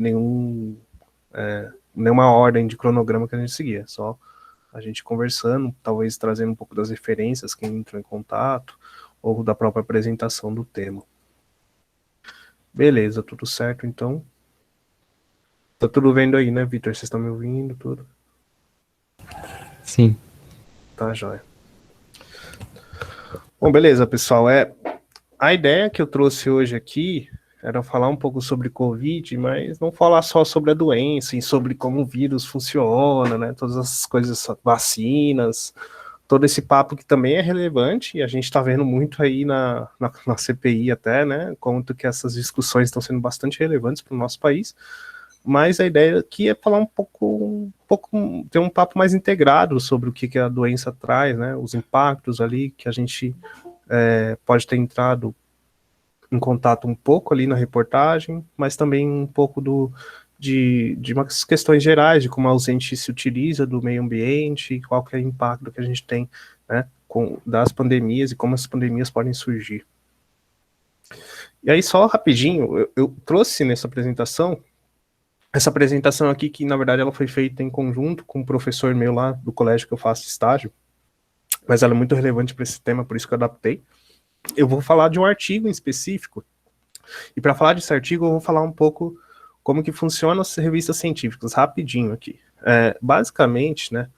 nenhum, nenhuma ordem de cronograma que a gente seguia, só a gente conversando, talvez trazendo um pouco das referências, quem entrou em contato, ou da própria apresentação do tema. Beleza, tudo certo, então. Tá tudo vendo aí, né, Vitor? Vocês estão me ouvindo, tudo? Sim. Tá, jóia. Bom, beleza, pessoal. A ideia que eu trouxe hoje aqui era falar um pouco sobre Covid, mas não falar só sobre a doença e sobre como o vírus funciona, né? Todas as coisas, vacinas, todo esse papo que também é relevante, e a gente está vendo muito aí na CPI até, né? Quanto que essas discussões estão sendo bastante relevantes para o nosso país. Mas a ideia aqui é falar um pouco, ter um papo mais integrado sobre o que a doença traz, né? Os impactos ali que a gente pode ter entrado em contato um pouco ali na reportagem, mas também um pouco de umas questões gerais, de como a ausente se utiliza do meio ambiente, e qual que é o impacto que a gente tem, né, das pandemias e como as pandemias podem surgir. E aí, só rapidinho, eu trouxe nessa apresentação, essa apresentação aqui, que na verdade ela foi feita em conjunto com um professor meu lá do colégio que eu faço estágio, mas ela é muito relevante para esse tema, por isso que eu adaptei. Eu vou falar de um artigo em específico, e para falar desse artigo eu vou falar um pouco como que funcionam as revistas científicas, rapidinho aqui. Basicamente, né,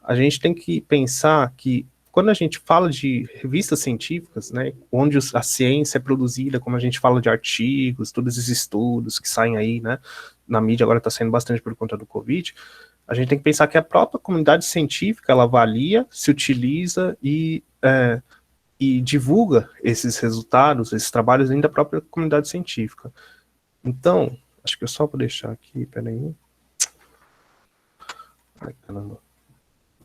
a gente tem que pensar que quando a gente fala de revistas científicas, né, onde a ciência é produzida, como a gente fala de artigos, todos esses estudos que saem aí, né, na mídia agora está saindo bastante por conta do Covid, a gente tem que pensar que a própria comunidade científica, ela avalia, se utiliza e divulga esses resultados, esses trabalhos dentro da própria comunidade científica. Então, acho que eu só vou deixar aqui, peraí. Ai, caramba.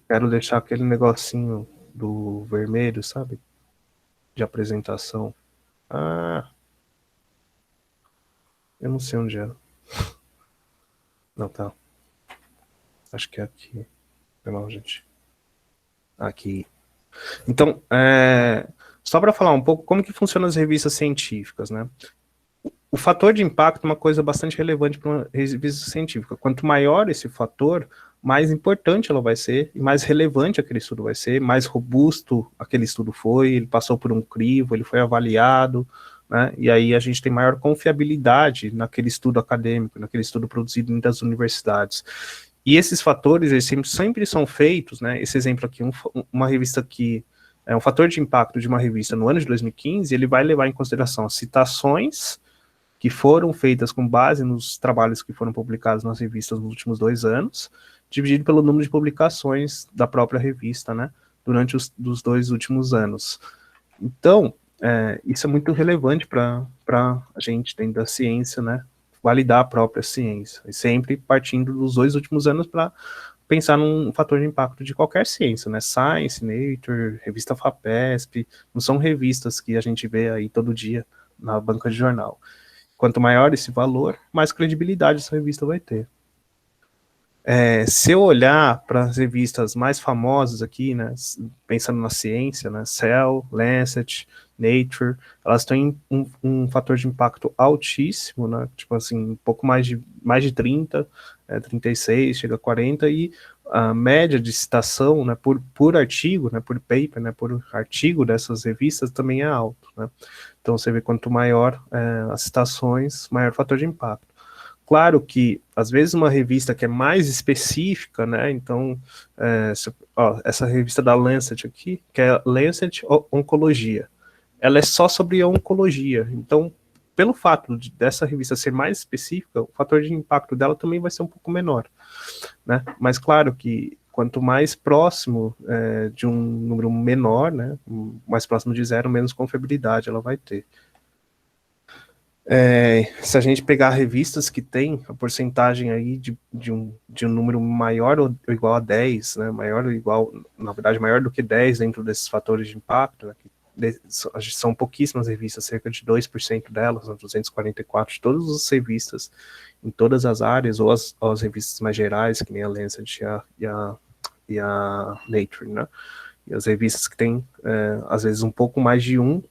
Quero deixar aquele negocinho do vermelho, sabe? De apresentação. Ah, eu não sei onde é. Não, tá. Acho que é aqui. Não, gente. Aqui. Então, só para falar um pouco como que funcionam as revistas científicas, né? O fator de impacto é uma coisa bastante relevante para uma revista científica. Quanto maior esse fator, mais importante ela vai ser, e mais relevante aquele estudo vai ser, mais robusto aquele estudo foi, ele passou por um crivo, ele foi avaliado, né? E aí a gente tem maior confiabilidade naquele estudo acadêmico, naquele estudo produzido dentro das universidades. E esses fatores, eles sempre são feitos, né? Esse exemplo aqui, uma revista que é um fator de impacto de uma revista no ano de 2015, ele vai levar em consideração as citações que foram feitas com base nos trabalhos que foram publicados nas revistas nos últimos 2 anos, dividido pelo número de publicações da própria revista, né, durante os 2 últimos anos. Então, isso é muito relevante para a gente, dentro da ciência, né, validar a própria ciência, e sempre partindo dos 2 últimos anos para pensar num fator de impacto de qualquer ciência, né, Science, Nature, revista FAPESP, não são revistas que a gente vê aí todo dia na banca de jornal. Quanto maior esse valor, mais credibilidade essa revista vai ter. Se eu olhar para as revistas mais famosas aqui, né, pensando na ciência, né, Cell, Lancet, Nature, elas têm um fator de impacto altíssimo, né, tipo assim, um pouco mais de 30, 36, chega a 40, e a média de citação, né, por artigo, né, por paper, né, por artigo dessas revistas também é alto, né. Então você vê quanto maior as citações, maior o fator de impacto. Claro que, às vezes, uma revista que é mais específica, né, então, essa revista da Lancet aqui, que é Lancet Oncologia, ela é só sobre oncologia, então, pelo fato dessa revista ser mais específica, o fator de impacto dela também vai ser um pouco menor, né, mas claro que quanto mais próximo de um número menor, né, mais próximo de 0, menos confiabilidade ela vai ter. Se a gente pegar revistas que tem a porcentagem aí de um número maior ou igual a 10, né, maior ou igual, na verdade, maior do que 10 dentro desses fatores de impacto, né, são pouquíssimas revistas, cerca de 2% delas, 244 de todas as revistas, em todas as áreas, ou as revistas mais gerais, que nem a Lancet e a Nature, né, e as revistas que tem, às vezes, um pouco mais de um,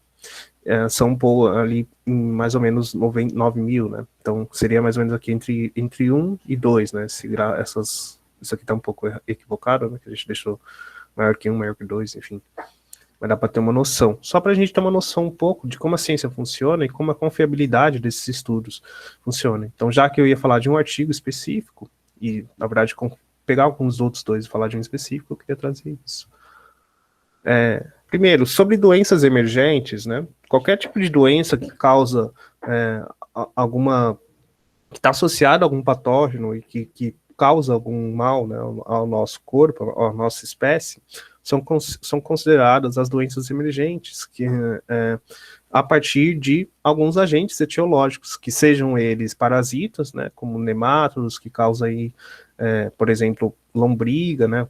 são ali em mais ou menos 9 mil, né? Então seria mais ou menos aqui entre 1 e 2, né? Isso aqui está um pouco equivocado, né? Que a gente deixou maior que 1, maior que 2, enfim. Mas dá para ter uma noção. Só para a gente ter uma noção um pouco de como a ciência funciona e como a confiabilidade desses estudos funciona. Então, já que eu ia falar de um artigo específico, e, na verdade, pegar alguns outros dois e falar de um específico, eu queria trazer isso. Primeiro, sobre doenças emergentes, né? Qualquer tipo de doença que causa alguma... que está associada a algum patógeno e que causa algum mal, né, ao nosso corpo, à nossa espécie, são consideradas as doenças emergentes, que a partir de alguns agentes etiológicos, que sejam eles parasitas, né, como nemátodos, que causam aí, por exemplo, lombriga, né,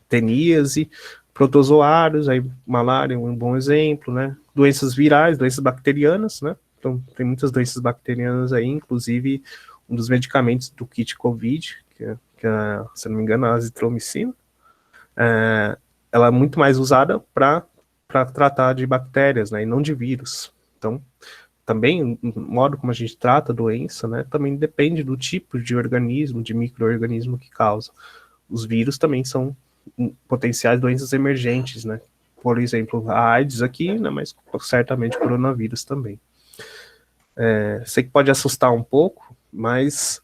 teníase, protozoários, aí malária é um bom exemplo, né, doenças virais, doenças bacterianas, né, então tem muitas doenças bacterianas aí, inclusive um dos medicamentos do kit COVID, que é, se não me engano, a azitromicina, ela é muito mais usada para tratar de bactérias, né, e não de vírus. Então, também o modo como a gente trata a doença, né, também depende do tipo de organismo, de micro-organismo que causa. Os vírus também são potenciais doenças emergentes, né, por exemplo, a AIDS aqui, né, mas certamente o coronavírus também. Sei que pode assustar um pouco, mas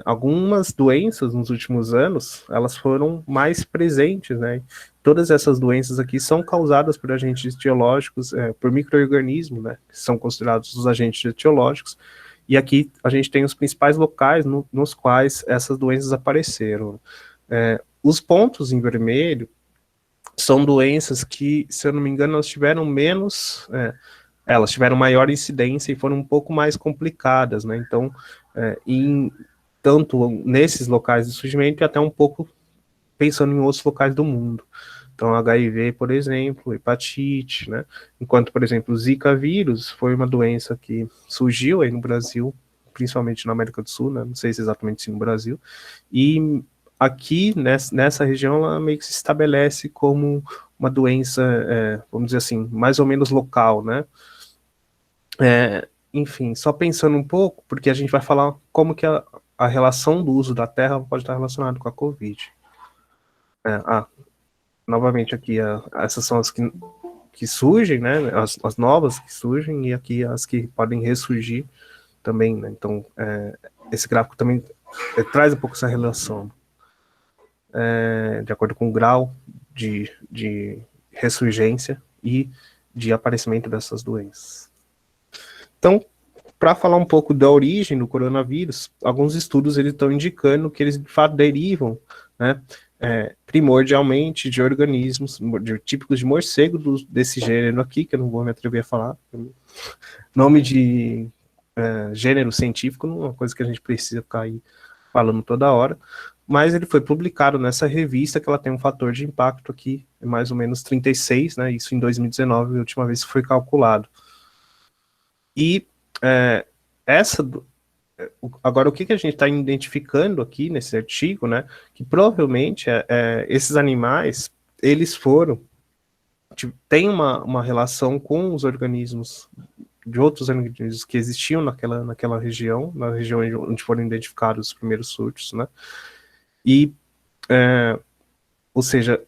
algumas doenças nos últimos anos, elas foram mais presentes, né? Todas essas doenças aqui são causadas por agentes etiológicos, por micro-organismos, né? Que são considerados os agentes etiológicos. E aqui a gente tem os principais locais nos quais essas doenças apareceram. Os pontos em vermelho são doenças que, se eu não me engano, elas tiveram menos... elas tiveram maior incidência e foram um pouco mais complicadas, né? Então, tanto nesses locais de surgimento e até um pouco pensando em outros locais do mundo. Então, HIV, por exemplo, hepatite, né? Enquanto, por exemplo, o Zika vírus foi uma doença que surgiu aí no Brasil, principalmente na América do Sul, né? Não sei se exatamente se no Brasil, e aqui, nessa região, ela meio que se estabelece como uma doença, vamos dizer assim, mais ou menos local, né? Enfim, só pensando um pouco, porque a gente vai falar como que a relação do uso da terra pode estar relacionada com a Covid. Novamente aqui, essas são as que surgem, né, as novas que surgem, e aqui as que podem ressurgir também, né, então esse gráfico também traz um pouco essa relação, de acordo com o grau de ressurgência e de aparecimento dessas doenças. Então, para falar um pouco da origem do coronavírus, alguns estudos eles estão indicando que eles de fato derivam, né, primordialmente de organismos típicos de morcego desse gênero aqui, que eu não vou me atrever a falar. Nome de gênero científico não é uma coisa que a gente precisa ficar aí falando toda hora, mas ele foi publicado nessa revista que ela tem um fator de impacto aqui, mais ou menos 36, né, isso em 2019, a última vez que foi calculado. E agora, o que a gente está identificando aqui nesse artigo, né, que provavelmente esses animais, eles têm uma relação com os organismos, de outros organismos que existiam naquela região, na região onde foram identificados os primeiros surtos, né, e, ou seja,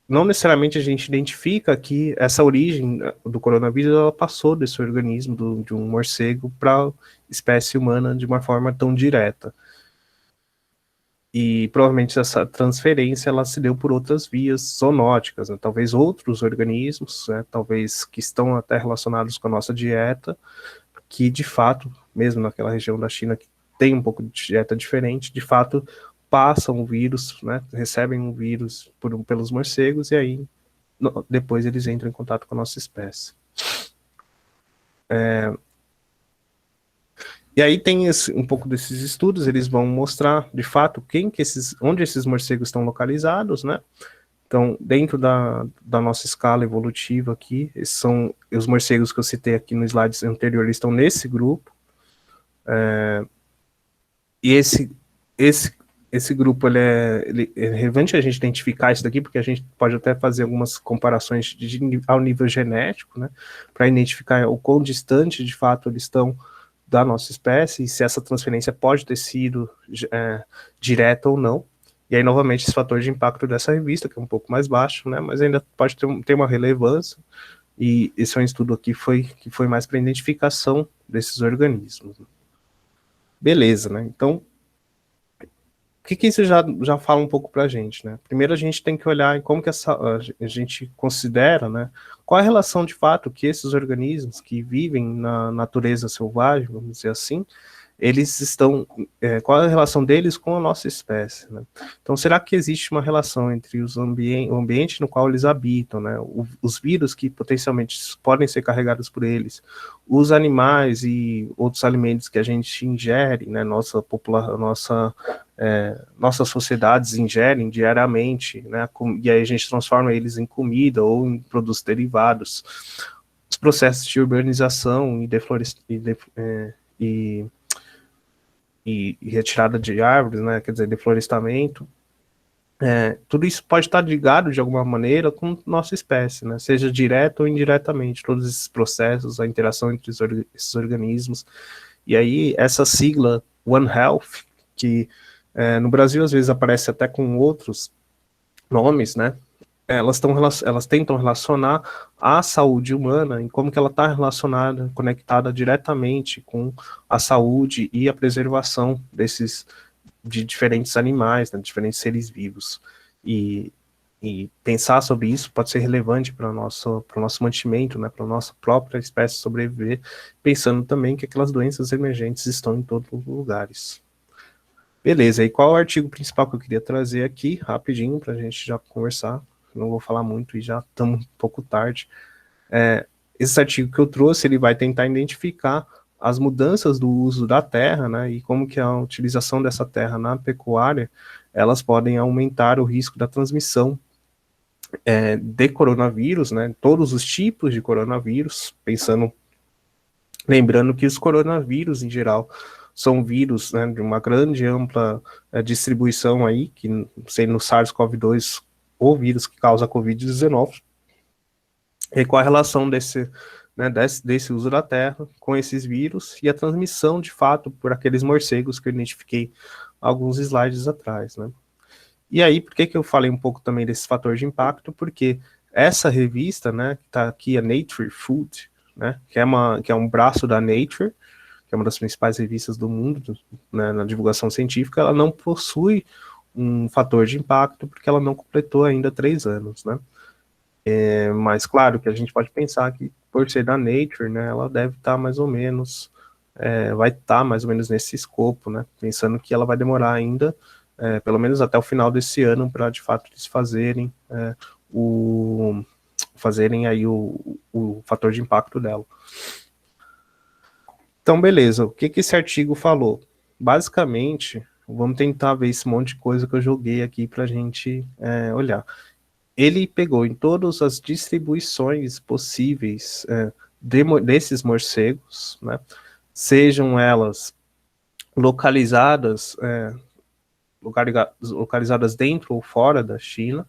não necessariamente a gente identifica que essa origem do coronavírus ela passou desse organismo, de um morcego, para a espécie humana de uma forma tão direta. E provavelmente essa transferência ela se deu por outras vias zoonóticas, né? Talvez outros organismos, né? Talvez que estão até relacionados com a nossa dieta, que de fato, mesmo naquela região da China que tem um pouco de dieta diferente, de fato passam o vírus, né, recebem um vírus pelos morcegos, e aí depois eles entram em contato com a nossa espécie. E aí tem um pouco desses estudos, eles vão mostrar, de fato, onde esses morcegos estão localizados, né? Então, dentro da nossa escala evolutiva aqui, esses são os morcegos que eu citei aqui no slide anterior, eles estão nesse grupo, e esse grupo é relevante a gente identificar isso daqui, porque a gente pode até fazer algumas comparações ao nível genético, né, para identificar o quão distante de fato eles estão da nossa espécie e se essa transferência pode ter sido direta ou não. E aí, novamente, esse fator de impacto dessa revista, que é um pouco mais baixo, né, mas ainda pode ter uma relevância. E esse é um estudo aqui que foi mais para identificação desses organismos. Beleza, né? Então, o que isso já fala um pouco para a gente, né? Primeiro a gente tem que olhar em como que a gente considera, né? Qual a relação de fato que esses organismos que vivem na natureza selvagem, vamos dizer assim, eles estão, qual é a relação deles com a nossa espécie, né? Então, será que existe uma relação entre o ambiente no qual eles habitam, né? Os vírus que potencialmente podem ser carregados por eles, os animais e outros alimentos que a gente ingere, né? Nossas sociedades ingerem diariamente, né? E aí a gente transforma eles em comida ou em produtos derivados. Os processos de urbanização e retirada de árvores, né, quer dizer, deflorestamento, tudo isso pode estar ligado de alguma maneira com nossa espécie, né, seja direto ou indiretamente, todos esses processos, a interação entre esses organismos. E aí, essa sigla One Health, que no Brasil às vezes aparece até com outros nomes, né, elas tentam relacionar a saúde humana em como que ela está relacionada, conectada diretamente com a saúde e a preservação de diferentes animais, né, diferentes seres vivos. E pensar sobre isso pode ser relevante para o nosso mantimento, né, para a nossa própria espécie sobreviver, pensando também que aquelas doenças emergentes estão em todos os lugares. Beleza, e qual é o artigo principal que eu queria trazer aqui, rapidinho, para a gente já conversar? Não vou falar muito e já estamos um pouco tarde. Esse artigo que eu trouxe, ele vai tentar identificar as mudanças do uso da terra, né, e como que a utilização dessa terra na pecuária, elas podem aumentar o risco da transmissão de coronavírus, né, todos os tipos de coronavírus, lembrando que os coronavírus, em geral, são vírus, né, de uma grande, ampla distribuição aí, que sendo o SARS-CoV-2 o vírus que causa a Covid-19, e qual a relação desse uso da terra com esses vírus e a transmissão, de fato, por aqueles morcegos que eu identifiquei alguns slides atrás, né? E aí, por que eu falei um pouco também desse fator de impacto? Porque essa revista, né, que está aqui, a Nature Food, né, que é um braço da Nature, que é uma das principais revistas do mundo, né, na divulgação científica, ela não possui um fator de impacto porque ela não completou ainda 3 anos, né? Mas claro que a gente pode pensar que por ser da Nature, né, ela deve estar mais ou menos, vai estar mais ou menos nesse escopo, né, pensando que ela vai demorar ainda, pelo menos até o final desse ano, para de fato eles fazerem aí o fator de impacto dela. Então, beleza, o que esse artigo falou? Basicamente, vamos tentar ver esse monte de coisa que eu joguei aqui para a gente olhar. Ele pegou em todas as distribuições possíveis desses morcegos, né, sejam elas localizadas dentro ou fora da China,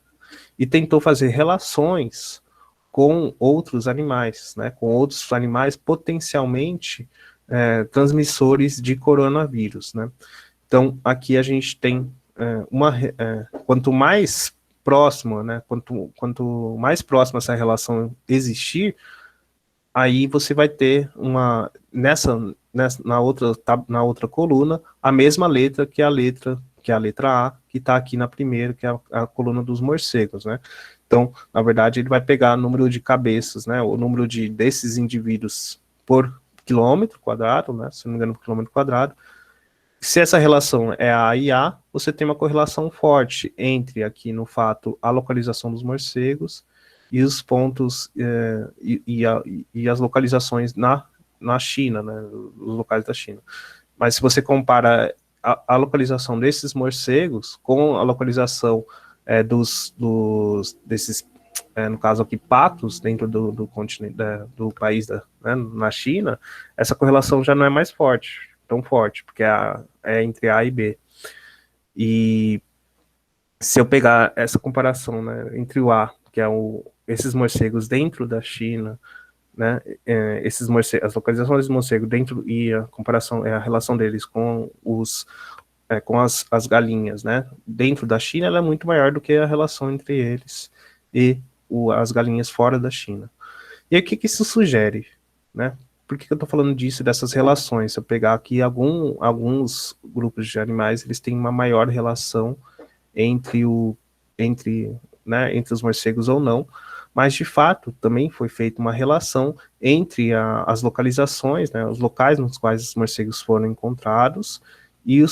e tentou fazer relações com outros animais, né, com outros animais potencialmente transmissores de coronavírus, né. Então, aqui a gente tem quanto mais próximo, né, quanto mais próxima essa relação existir, aí você vai ter na outra coluna, a mesma letra que a letra A, que está aqui na primeira, que é a coluna dos morcegos, né? Então, na verdade, ele vai pegar o número de cabeças, né, o número desses indivíduos por quilômetro quadrado, né, se não me engano, por quilômetro quadrado. Se essa relação é A e A, você tem uma correlação forte entre, aqui no fato, a localização dos morcegos e os pontos e as localizações na China, né, os locais da China. Mas se você compara a localização desses morcegos com a localização desses, no caso aqui, patos dentro do continente, do país, né, na China, essa correlação já não é mais tão forte, porque é entre A e B. E se eu pegar essa comparação, né, entre o A, que é esses morcegos dentro da China, né, esses morcegos, as localizações dos morcegos dentro e a comparação, a relação deles com com as galinhas, né, dentro da China, ela é muito maior do que a relação entre eles e as galinhas fora da China. E aí, o que isso sugere, né? Por que eu estou falando disso, dessas relações? Se eu pegar aqui alguns grupos de animais, eles têm uma maior relação entre entre, né, entre os morcegos ou não, mas de fato também foi feita uma relação entre as localizações, né, os locais nos quais os morcegos foram encontrados e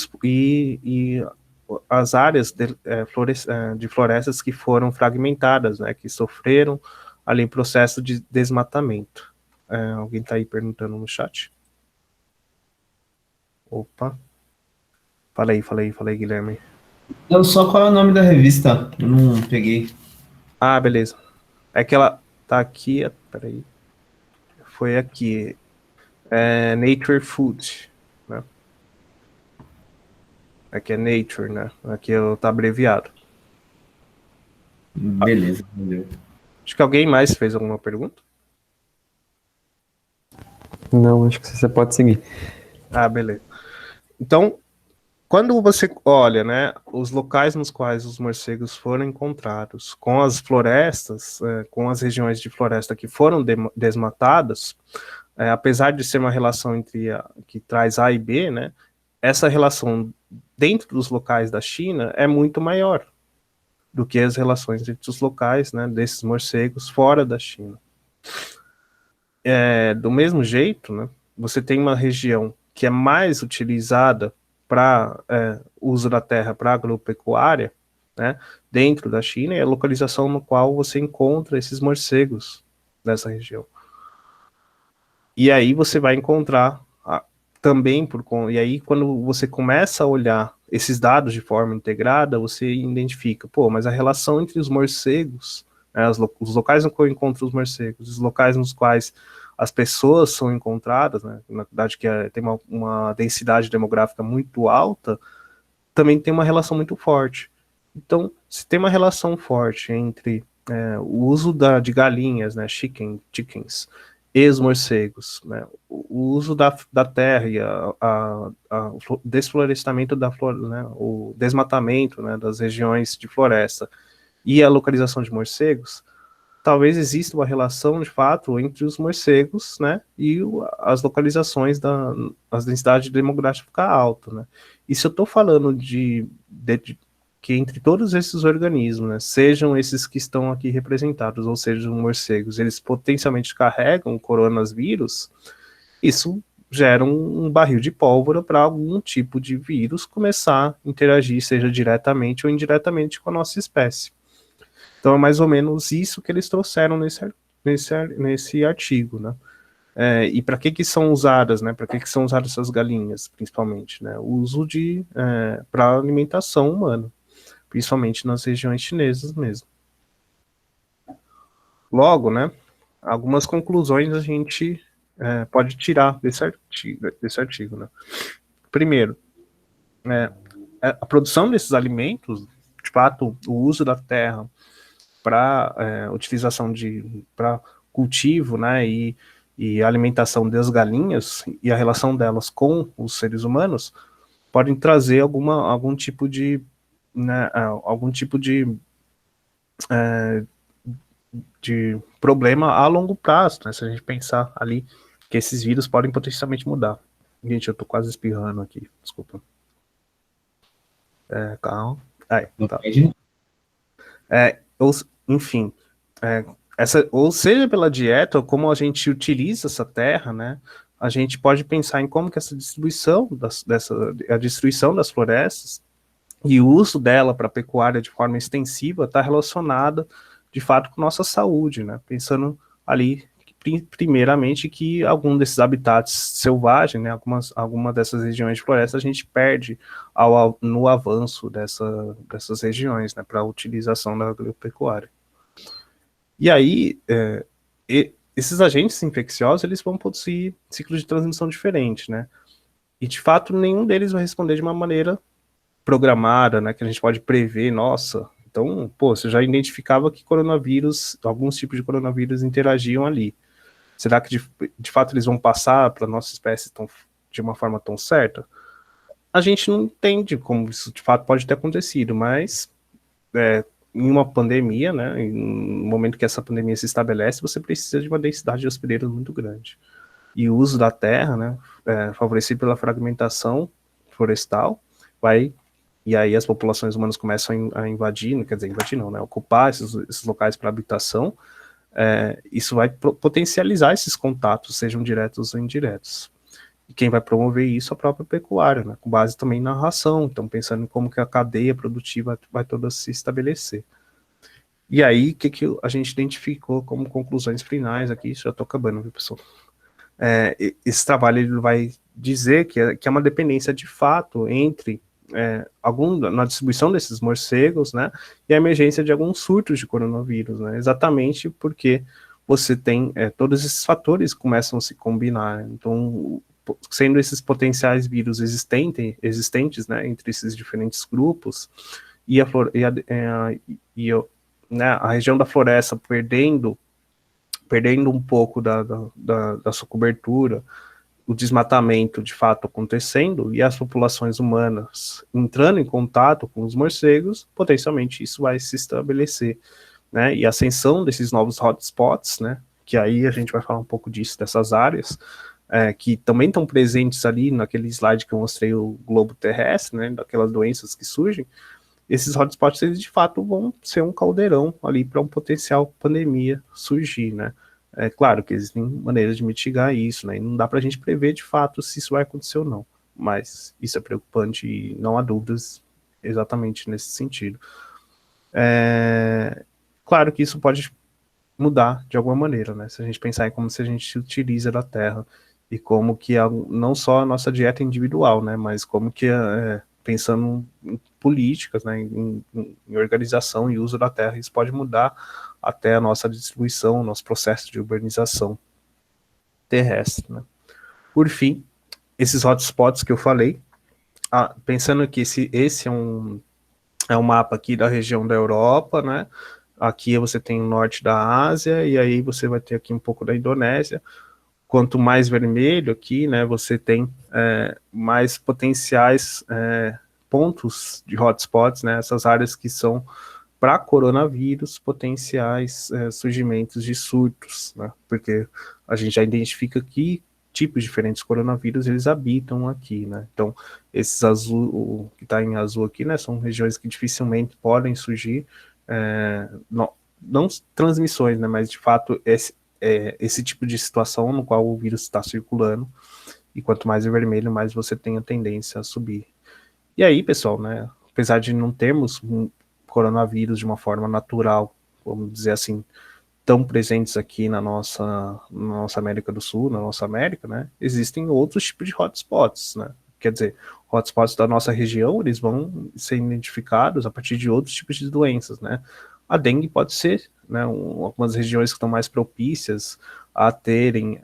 as áreas de florestas que foram fragmentadas, né, que sofreram ali processo de desmatamento. Alguém está aí perguntando no chat? Opa. Fala aí, Guilherme. Eu só qual é o nome da revista? Eu não peguei. Ah, beleza. É que ela tá aqui, peraí. Foi aqui. Nature Food, né? Aqui é Nature, né? Aqui tá abreviado. Beleza, valeu. Acho que alguém mais fez alguma pergunta? Não, acho que você pode seguir. Ah, beleza. Então, quando você olha, né, os locais nos quais os morcegos foram encontrados, com as florestas, com as regiões de floresta que foram desmatadas, apesar de ser uma relação que traz A e B, né, essa relação dentro dos locais da China é muito maior do que as relações entre os locais, né, desses morcegos fora da China. Do mesmo jeito, né, você tem uma região que é mais utilizada para uso da terra para agropecuária, né, dentro da China, é a localização no qual você encontra esses morcegos nessa região. E aí você vai encontrar também e aí quando você começa a olhar esses dados de forma integrada, você identifica, pô, mas a relação entre os morcegos, né, os locais no qual eu encontro os morcegos, os locais nos quais as pessoas são encontradas, né, na verdade que tem uma densidade demográfica muito alta, também tem uma relação muito forte. Então, se tem uma relação forte entre o uso de galinhas, né, chickens, e os morcegos, né, o uso da terra e o desflorestamento da floresta, né, o desmatamento, né, das regiões de floresta e a localização de morcegos, talvez exista uma relação de fato entre os morcegos, né, e as localizações as densidades demográficas alta, né. E se eu estou falando que entre todos esses organismos, né, sejam esses que estão aqui representados, ou sejam morcegos, eles potencialmente carregam coronavírus, isso gera um barril de pólvora para algum tipo de vírus começar a interagir, seja diretamente ou indiretamente com a nossa espécie. Então é mais ou menos isso que eles trouxeram nesse artigo, né? E para que são usadas, né? Para que são usadas essas galinhas, principalmente, né? O uso para alimentação humana, principalmente nas regiões chinesas mesmo. Logo, né? Algumas conclusões a gente pode tirar desse artigo, né? Primeiro, a produção desses alimentos, de fato, o uso da terra para utilização para cultivo, né, e alimentação das galinhas e a relação delas com os seres humanos podem trazer algum tipo de, né, algum tipo de problema a longo prazo, né, se a gente pensar ali que esses vírus podem potencialmente mudar. Gente, eu tô quase espirrando aqui, desculpa. Calma. Aí, Não tá. pede, não. Enfim, ou seja pela dieta, ou como a gente utiliza essa terra, né, a gente pode pensar em como que essa distribuição, a destruição das florestas e o uso dela para pecuária de forma extensiva está relacionada, de fato, com nossa saúde, né, pensando ali, primeiramente, que algum desses habitats selvagens, né, alguma dessas regiões de floresta, a gente perde no avanço dessas regiões, né, para a utilização da agropecuária. E aí, esses agentes infecciosos, eles vão possuir ciclos de transmissão diferentes, né? E, de fato, nenhum deles vai responder de uma maneira programada, né, que a gente pode prever, nossa, então, pô, você já identificava que coronavírus, alguns tipos de coronavírus interagiam ali. Será que de fato eles vão passar para a nossa espécie de uma forma tão certa? A gente não entende como isso de fato pode ter acontecido, mas em uma pandemia, né, no momento que essa pandemia se estabelece, você precisa de uma densidade de hospedeiros muito grande. E o uso da terra, né, favorecido pela fragmentação florestal, e aí as populações humanas começam a invadir, quer dizer, invadir não, né, ocupar esses locais para habitação, isso vai potencializar esses contatos, sejam diretos ou indiretos. E quem vai promover isso é a própria pecuária, né, com base também na ração, então pensando em como que a cadeia produtiva vai toda se estabelecer. E aí, o que a gente identificou como conclusões finais aqui, já estou acabando, viu, pessoal? Esse trabalho ele vai dizer que é uma dependência de fato entre na distribuição desses morcegos, né, e a emergência de alguns surtos de coronavírus, né, exatamente porque você tem todos esses fatores que começam a se combinar. Então, sendo esses potenciais vírus existentes, né, entre esses diferentes grupos, né, a região da floresta perdendo um pouco da sua cobertura, o desmatamento de fato acontecendo e as populações humanas entrando em contato com os morcegos, potencialmente isso vai se estabelecer, né? E a ascensão desses novos hotspots, né? Que aí a gente vai falar um pouco disso, dessas áreas, que também estão presentes ali naquele slide que eu mostrei, o globo terrestre, né? Daquelas doenças que surgem. Esses hotspots, eles de fato vão ser um caldeirão ali para um potencial pandemia surgir, né? É claro que existem maneiras de mitigar isso, né? E não dá para a gente prever de fato se isso vai acontecer ou não, mas isso é preocupante e não há dúvidas exatamente nesse sentido. Claro que isso pode mudar de alguma maneira, né? Se a gente pensar em como se a gente se utiliza da terra e como que não só a nossa dieta individual, né? Mas como que pensando em políticas, né? Em organização e uso da terra, isso pode mudar até a nossa distribuição, nosso processo de urbanização terrestre, né? Por fim, esses hotspots que eu falei, pensando que esse é um mapa aqui da região da Europa, né? Aqui você tem o norte da Ásia, e aí você vai ter aqui um pouco da Indonésia. Quanto mais vermelho aqui, né, você tem mais potenciais pontos de hotspots, né, essas áreas que são para coronavírus, potenciais surgimentos de surtos, né, porque a gente já identifica que tipos diferentes de coronavírus eles habitam aqui, né, então esses o que está em azul aqui, né, são regiões que dificilmente podem surgir, não transmissões, né, mas de fato esse tipo de situação no qual o vírus está circulando, e quanto mais é vermelho, mais você tem a tendência a subir. E aí, pessoal, né, apesar de não termos um coronavírus de uma forma natural, vamos dizer assim, tão presentes aqui na nossa América do Sul, na nossa América, né, existem outros tipos de hotspots, né, quer dizer, hotspots da nossa região, eles vão ser identificados a partir de outros tipos de doenças, né. A dengue pode ser, né, algumas regiões que estão mais propícias a terem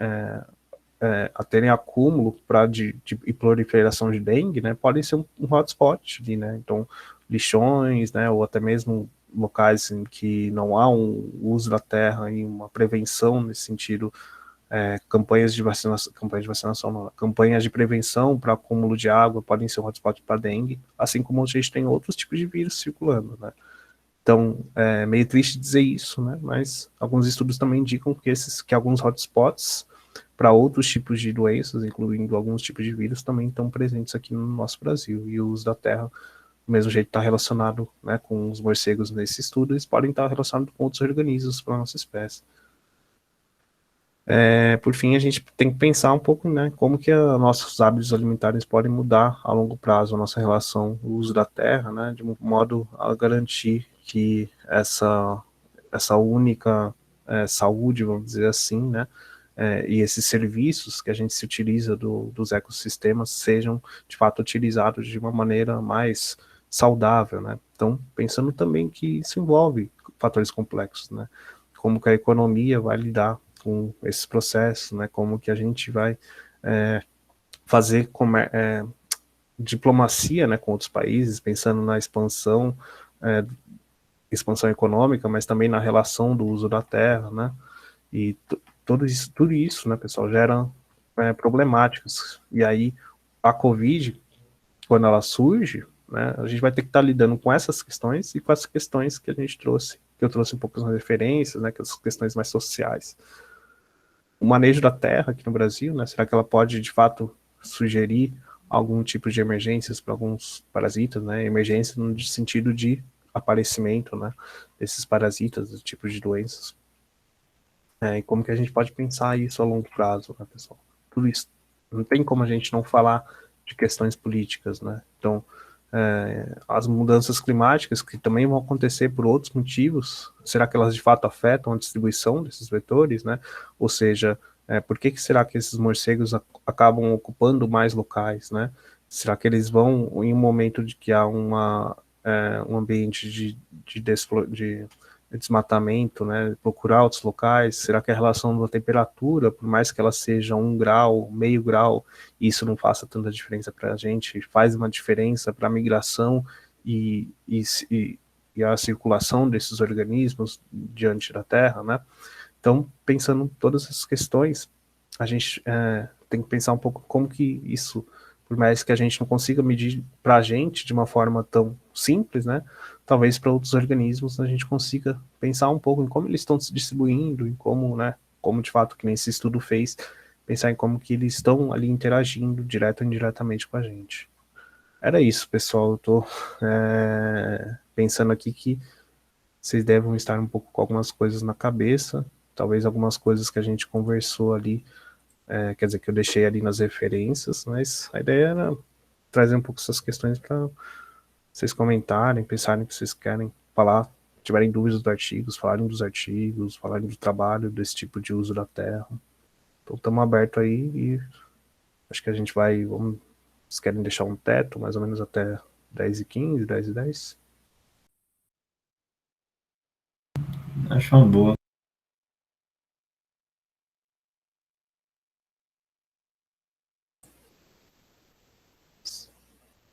acúmulo de proliferação de dengue, né, podem ser um hotspot ali, né, então lixões, né, ou até mesmo locais em que não há um uso da terra e uma prevenção nesse sentido, campanhas de vacinação não, campanhas de prevenção para acúmulo de água podem ser um hotspot para dengue, assim como a gente tem outros tipos de vírus circulando, né. Então, é meio triste dizer isso, né? Mas alguns estudos também indicam que alguns hotspots para outros tipos de doenças, incluindo alguns tipos de vírus, também estão presentes aqui no nosso Brasil. E o uso da terra, do mesmo jeito está relacionado, né, com os morcegos nesse estudo, eles podem estar relacionados com outros organismos para a nossa espécie. Por fim, a gente tem que pensar um pouco, né, como que nossos hábitos alimentares podem mudar a longo prazo a nossa relação, o uso da terra, né, de um modo a garantir que essa única saúde, vamos dizer assim, né, e esses serviços que a gente se utiliza dos ecossistemas sejam, de fato, utilizados de uma maneira mais saudável, né. Então, pensando também que isso envolve fatores complexos, né, como que a economia vai lidar com esses processos, né, como que a gente vai fazer diplomacia, né, com outros países, pensando na expansão econômica, mas também na relação do uso da terra, né, e tudo isso, né, pessoal, gera problemáticas. E aí a Covid, quando ela surge, né, a gente vai ter que estar lidando com essas questões e com as questões que a gente trouxe, que eu trouxe um pouco as referências, né, que as questões mais sociais. O manejo da terra aqui no Brasil, né, será que ela pode, de fato, sugerir algum tipo de emergências para alguns parasitas, né, emergência no sentido de aparecimento, né, desses parasitas, desse tipo de doenças. E como que a gente pode pensar isso a longo prazo, né, pessoal? Tudo isso. Não tem como a gente não falar de questões políticas, né? Então, as mudanças climáticas, que também vão acontecer por outros motivos, será que elas de fato afetam a distribuição desses vetores, né? Ou seja, por que será que esses morcegos acabam ocupando mais locais, né? Será que eles vão, em um momento de que há um ambiente de desmatamento, né, procurar outros locais? Será que a relação da temperatura, por mais que ela seja 1 grau, meio grau, isso não faça tanta diferença para a gente, faz uma diferença para a migração e a circulação desses organismos diante da Terra, né? Então, pensando em todas essas questões, a gente tem que pensar um pouco como que isso, por mais que a gente não consiga medir para a gente de uma forma tão simples, né? Talvez para outros organismos a gente consiga pensar um pouco em como eles estão se distribuindo, em como, né? Como de fato que nem esse estudo fez, pensar em como que eles estão ali interagindo direto ou indiretamente com a gente. Era isso, pessoal. Eu tô pensando aqui que vocês devem estar um pouco com algumas coisas na cabeça, talvez algumas coisas que a gente conversou ali, quer dizer, que eu deixei ali nas referências, mas a ideia era trazer um pouco essas questões para vocês comentarem, pensarem o que vocês querem falar, tiverem dúvidas dos artigos, falarem dos artigos, falarem do trabalho, desse tipo de uso da terra. Então estamos abertos aí e acho que a gente vai, vocês querem deixar um teto, mais ou menos até 10h15, 10h10? Acho uma boa.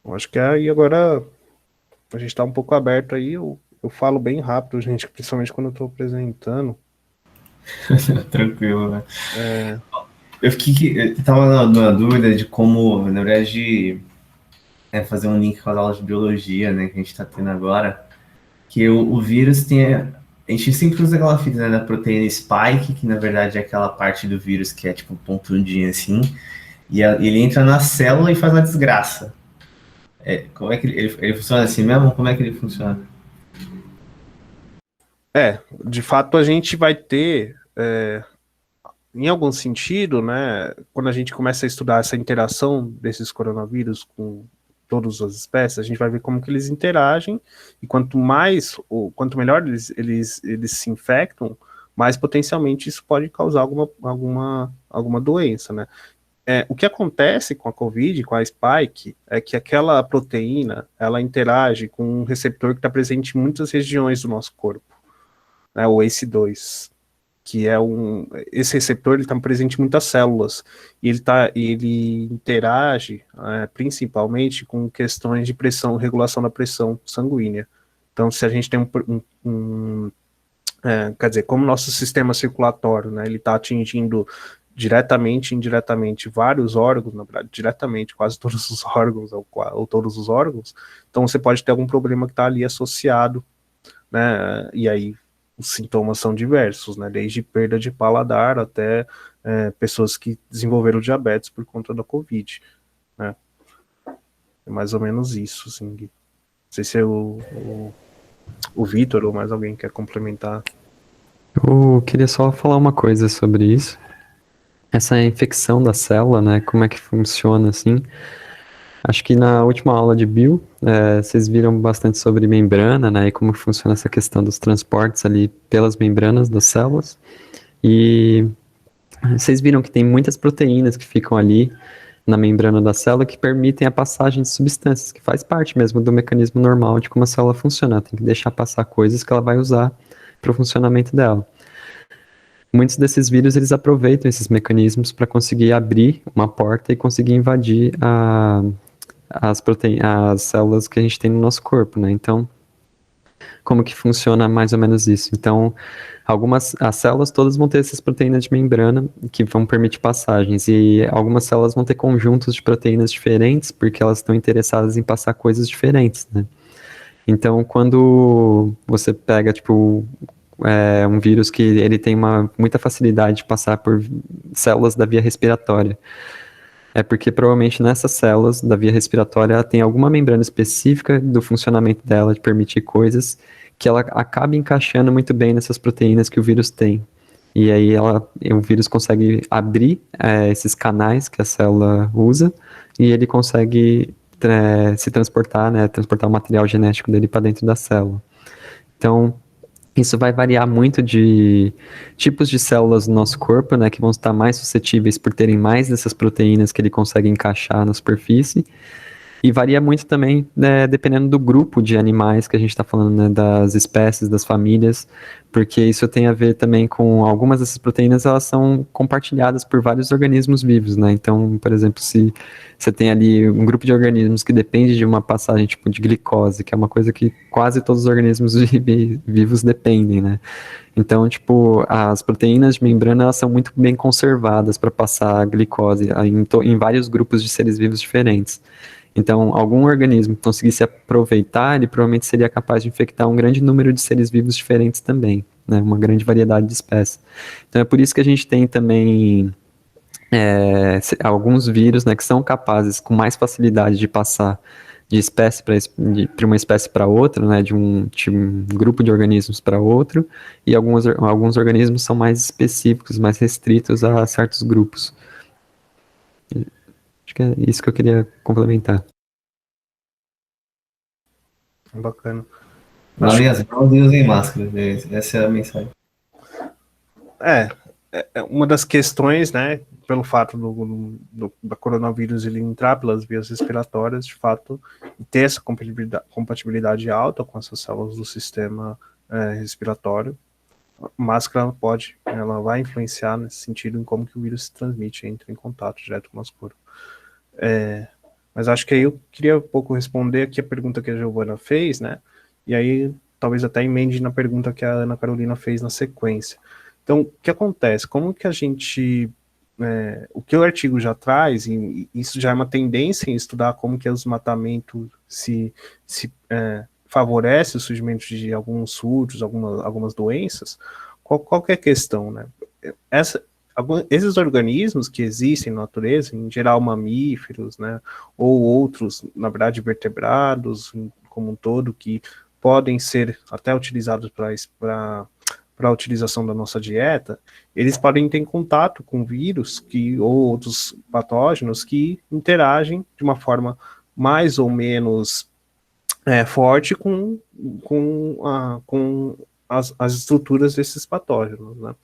Eu acho que e agora a gente está um pouco aberto aí, eu falo bem rápido, gente, principalmente quando eu estou apresentando. Tranquilo, né? Eu tava na dúvida de como, na verdade, fazer um link com as aulas de biologia, né, que a gente está tendo agora, que o vírus tem. A gente sempre usa aquela fita, né, da proteína spike, que na verdade é aquela parte do vírus que é tipo pontudinha assim, e ele entra na célula e faz uma desgraça. Como é que ele funciona assim mesmo? Como é que ele funciona? De fato a gente vai ter, em algum sentido, né, quando a gente começa a estudar essa interação desses coronavírus com todas as espécies, a gente vai ver como que eles interagem, e quanto melhor eles se infectam, mais potencialmente isso pode causar alguma doença, né? O que acontece com a Covid, com a Spike, é que aquela proteína, ela interage com um receptor que está presente em muitas regiões do nosso corpo, né, o ACE2, que é esse receptor, ele está presente em muitas células, e ele interage principalmente com questões de pressão, regulação da pressão sanguínea. Então, se a gente tem quer dizer, como nosso sistema circulatório, né, ele está atingindo diretamente e indiretamente vários órgãos, na verdade, diretamente quase todos os órgãos, ou todos os órgãos, então você pode ter algum problema que está ali associado, né, e aí os sintomas são diversos, né, desde perda de paladar até pessoas que desenvolveram diabetes por conta da Covid, né, é mais ou menos isso, assim. Não sei se o Vitor ou mais alguém quer complementar. Eu queria só falar uma coisa sobre isso. Essa infecção da célula, né? Como é que funciona assim? Acho que na última aula de bio, vocês viram bastante sobre membrana, né? E como funciona essa questão dos transportes ali pelas membranas das células. E vocês viram que tem muitas proteínas que ficam ali na membrana da célula que permitem a passagem de substâncias, que faz parte mesmo do mecanismo normal de como a célula funciona. Tem que deixar passar coisas que ela vai usar para o funcionamento dela. Muitos desses vírus, eles aproveitam esses mecanismos para conseguir abrir uma porta e conseguir invadir as células que a gente tem no nosso corpo, né? Então, como que funciona mais ou menos isso? Então, as células todas vão ter essas proteínas de membrana que vão permitir passagens, e algumas células vão ter conjuntos de proteínas diferentes porque elas estão interessadas em passar coisas diferentes, né? Então, quando você pega, tipo, um vírus que ele tem muita facilidade de passar por células da via respiratória, é porque provavelmente nessas células da via respiratória ela tem alguma membrana específica do funcionamento dela de permitir coisas que ela acaba encaixando muito bem nessas proteínas que o vírus tem. E aí o vírus consegue abrir esses canais que a célula usa e ele consegue se transportar, né, transportar o material genético dele para dentro da célula. Então, isso vai variar muito de tipos de células no nosso corpo, né, que vão estar mais suscetíveis por terem mais dessas proteínas que ele consegue encaixar na superfície. E varia muito também, né, dependendo do grupo de animais que a gente está falando, né, das espécies, das famílias, porque isso tem a ver também com algumas dessas proteínas, elas são compartilhadas por vários organismos vivos, né? Então, por exemplo, se você tem ali um grupo de organismos que depende de uma passagem tipo de glicose, que é uma coisa que quase todos os organismos vivos dependem, né? Então, tipo, as proteínas de membrana elas são muito bem conservadas para passar a glicose em vários grupos de seres vivos diferentes. Então, algum organismo que conseguisse aproveitar, ele provavelmente seria capaz de infectar um grande número de seres vivos diferentes também, né? Uma grande variedade de espécies. Então, é por isso que a gente tem também alguns vírus, né, que são capazes com mais facilidade de passar de espécie para uma espécie para outra, né, de um grupo de organismos para outro, e alguns organismos são mais específicos, mais restritos a certos grupos. Acho que é isso que eu queria complementar. Bacana. Lavem as mãos e usem máscara. Essa é a mensagem. Uma das questões, né, pelo fato do coronavírus ele entrar pelas vias respiratórias, de fato, e ter essa compatibilidade alta com essas células do sistema respiratório, a máscara ela vai influenciar nesse sentido em como que o vírus se transmite, entra em contato direto com o nosso corpo. Mas acho que aí eu queria um pouco responder aqui a pergunta que a Giovana fez, né, e aí talvez até emende na pergunta que a Ana Carolina fez na sequência. Então, o que acontece? Como que a gente... o que o artigo já traz, e isso já é uma tendência em estudar como que o desmatamento se favorece o surgimento de alguns surtos, algumas doenças, qual que é a questão, né? Esses organismos que existem na natureza, em geral mamíferos, né, ou outros, na verdade, vertebrados, como um todo, que podem ser até utilizados para a utilização da nossa dieta, eles podem ter contato com vírus ou outros patógenos que interagem de uma forma mais ou menos forte com as estruturas desses patógenos, né?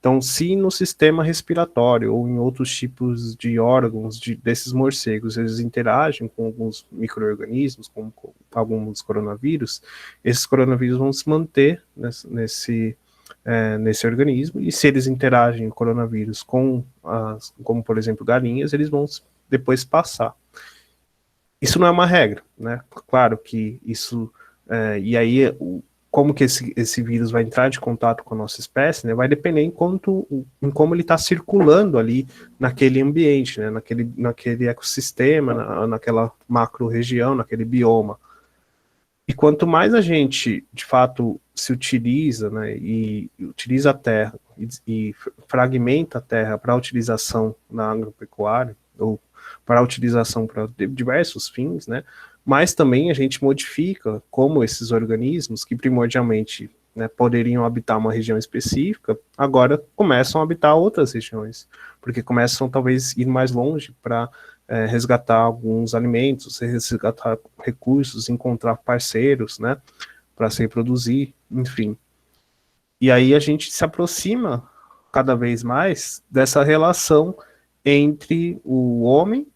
Então, se no sistema respiratório ou em outros tipos de órgãos desses morcegos, eles interagem com alguns micro-organismos, como alguns coronavírus, esses coronavírus vão se manter nesse organismo, e se eles interagem coronavírus como por exemplo galinhas, eles vão depois passar. Isso não é uma regra, né? Claro que isso, e aí como que esse vírus vai entrar de contato com a nossa espécie, né? Vai depender em como ele está circulando ali naquele ambiente, né? Naquele ecossistema, naquela macro-região, naquele bioma. E quanto mais a gente, de fato, se utiliza, né, e utiliza a terra e fragmenta a terra para utilização na agropecuária, ou para utilização para diversos fins, né, mas também a gente modifica como esses organismos, que primordialmente, né, poderiam habitar uma região específica, agora começam a habitar outras regiões, porque começam talvez ir mais longe para resgatar alguns alimentos, resgatar recursos, encontrar parceiros, né, para se reproduzir, enfim. E aí a gente se aproxima cada vez mais dessa relação entre o homem,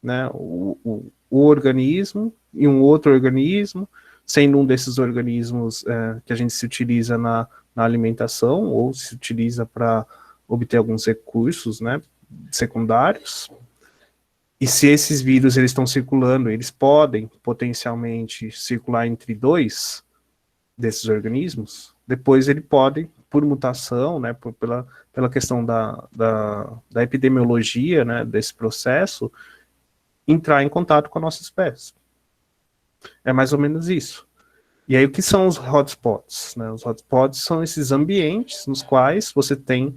né, o organismo e um outro organismo, sendo um desses organismos que a gente se utiliza na alimentação ou se utiliza para obter alguns recursos, né, secundários. E se esses vírus eles estão circulando, eles podem potencialmente circular entre dois desses organismos, depois ele pode, por mutação, né, pela questão da epidemiologia, né, desse processo, entrar em contato com a nossa espécie. É mais ou menos isso. E aí, o que são os hotspots? Né? Os hotspots são esses ambientes nos quais você tem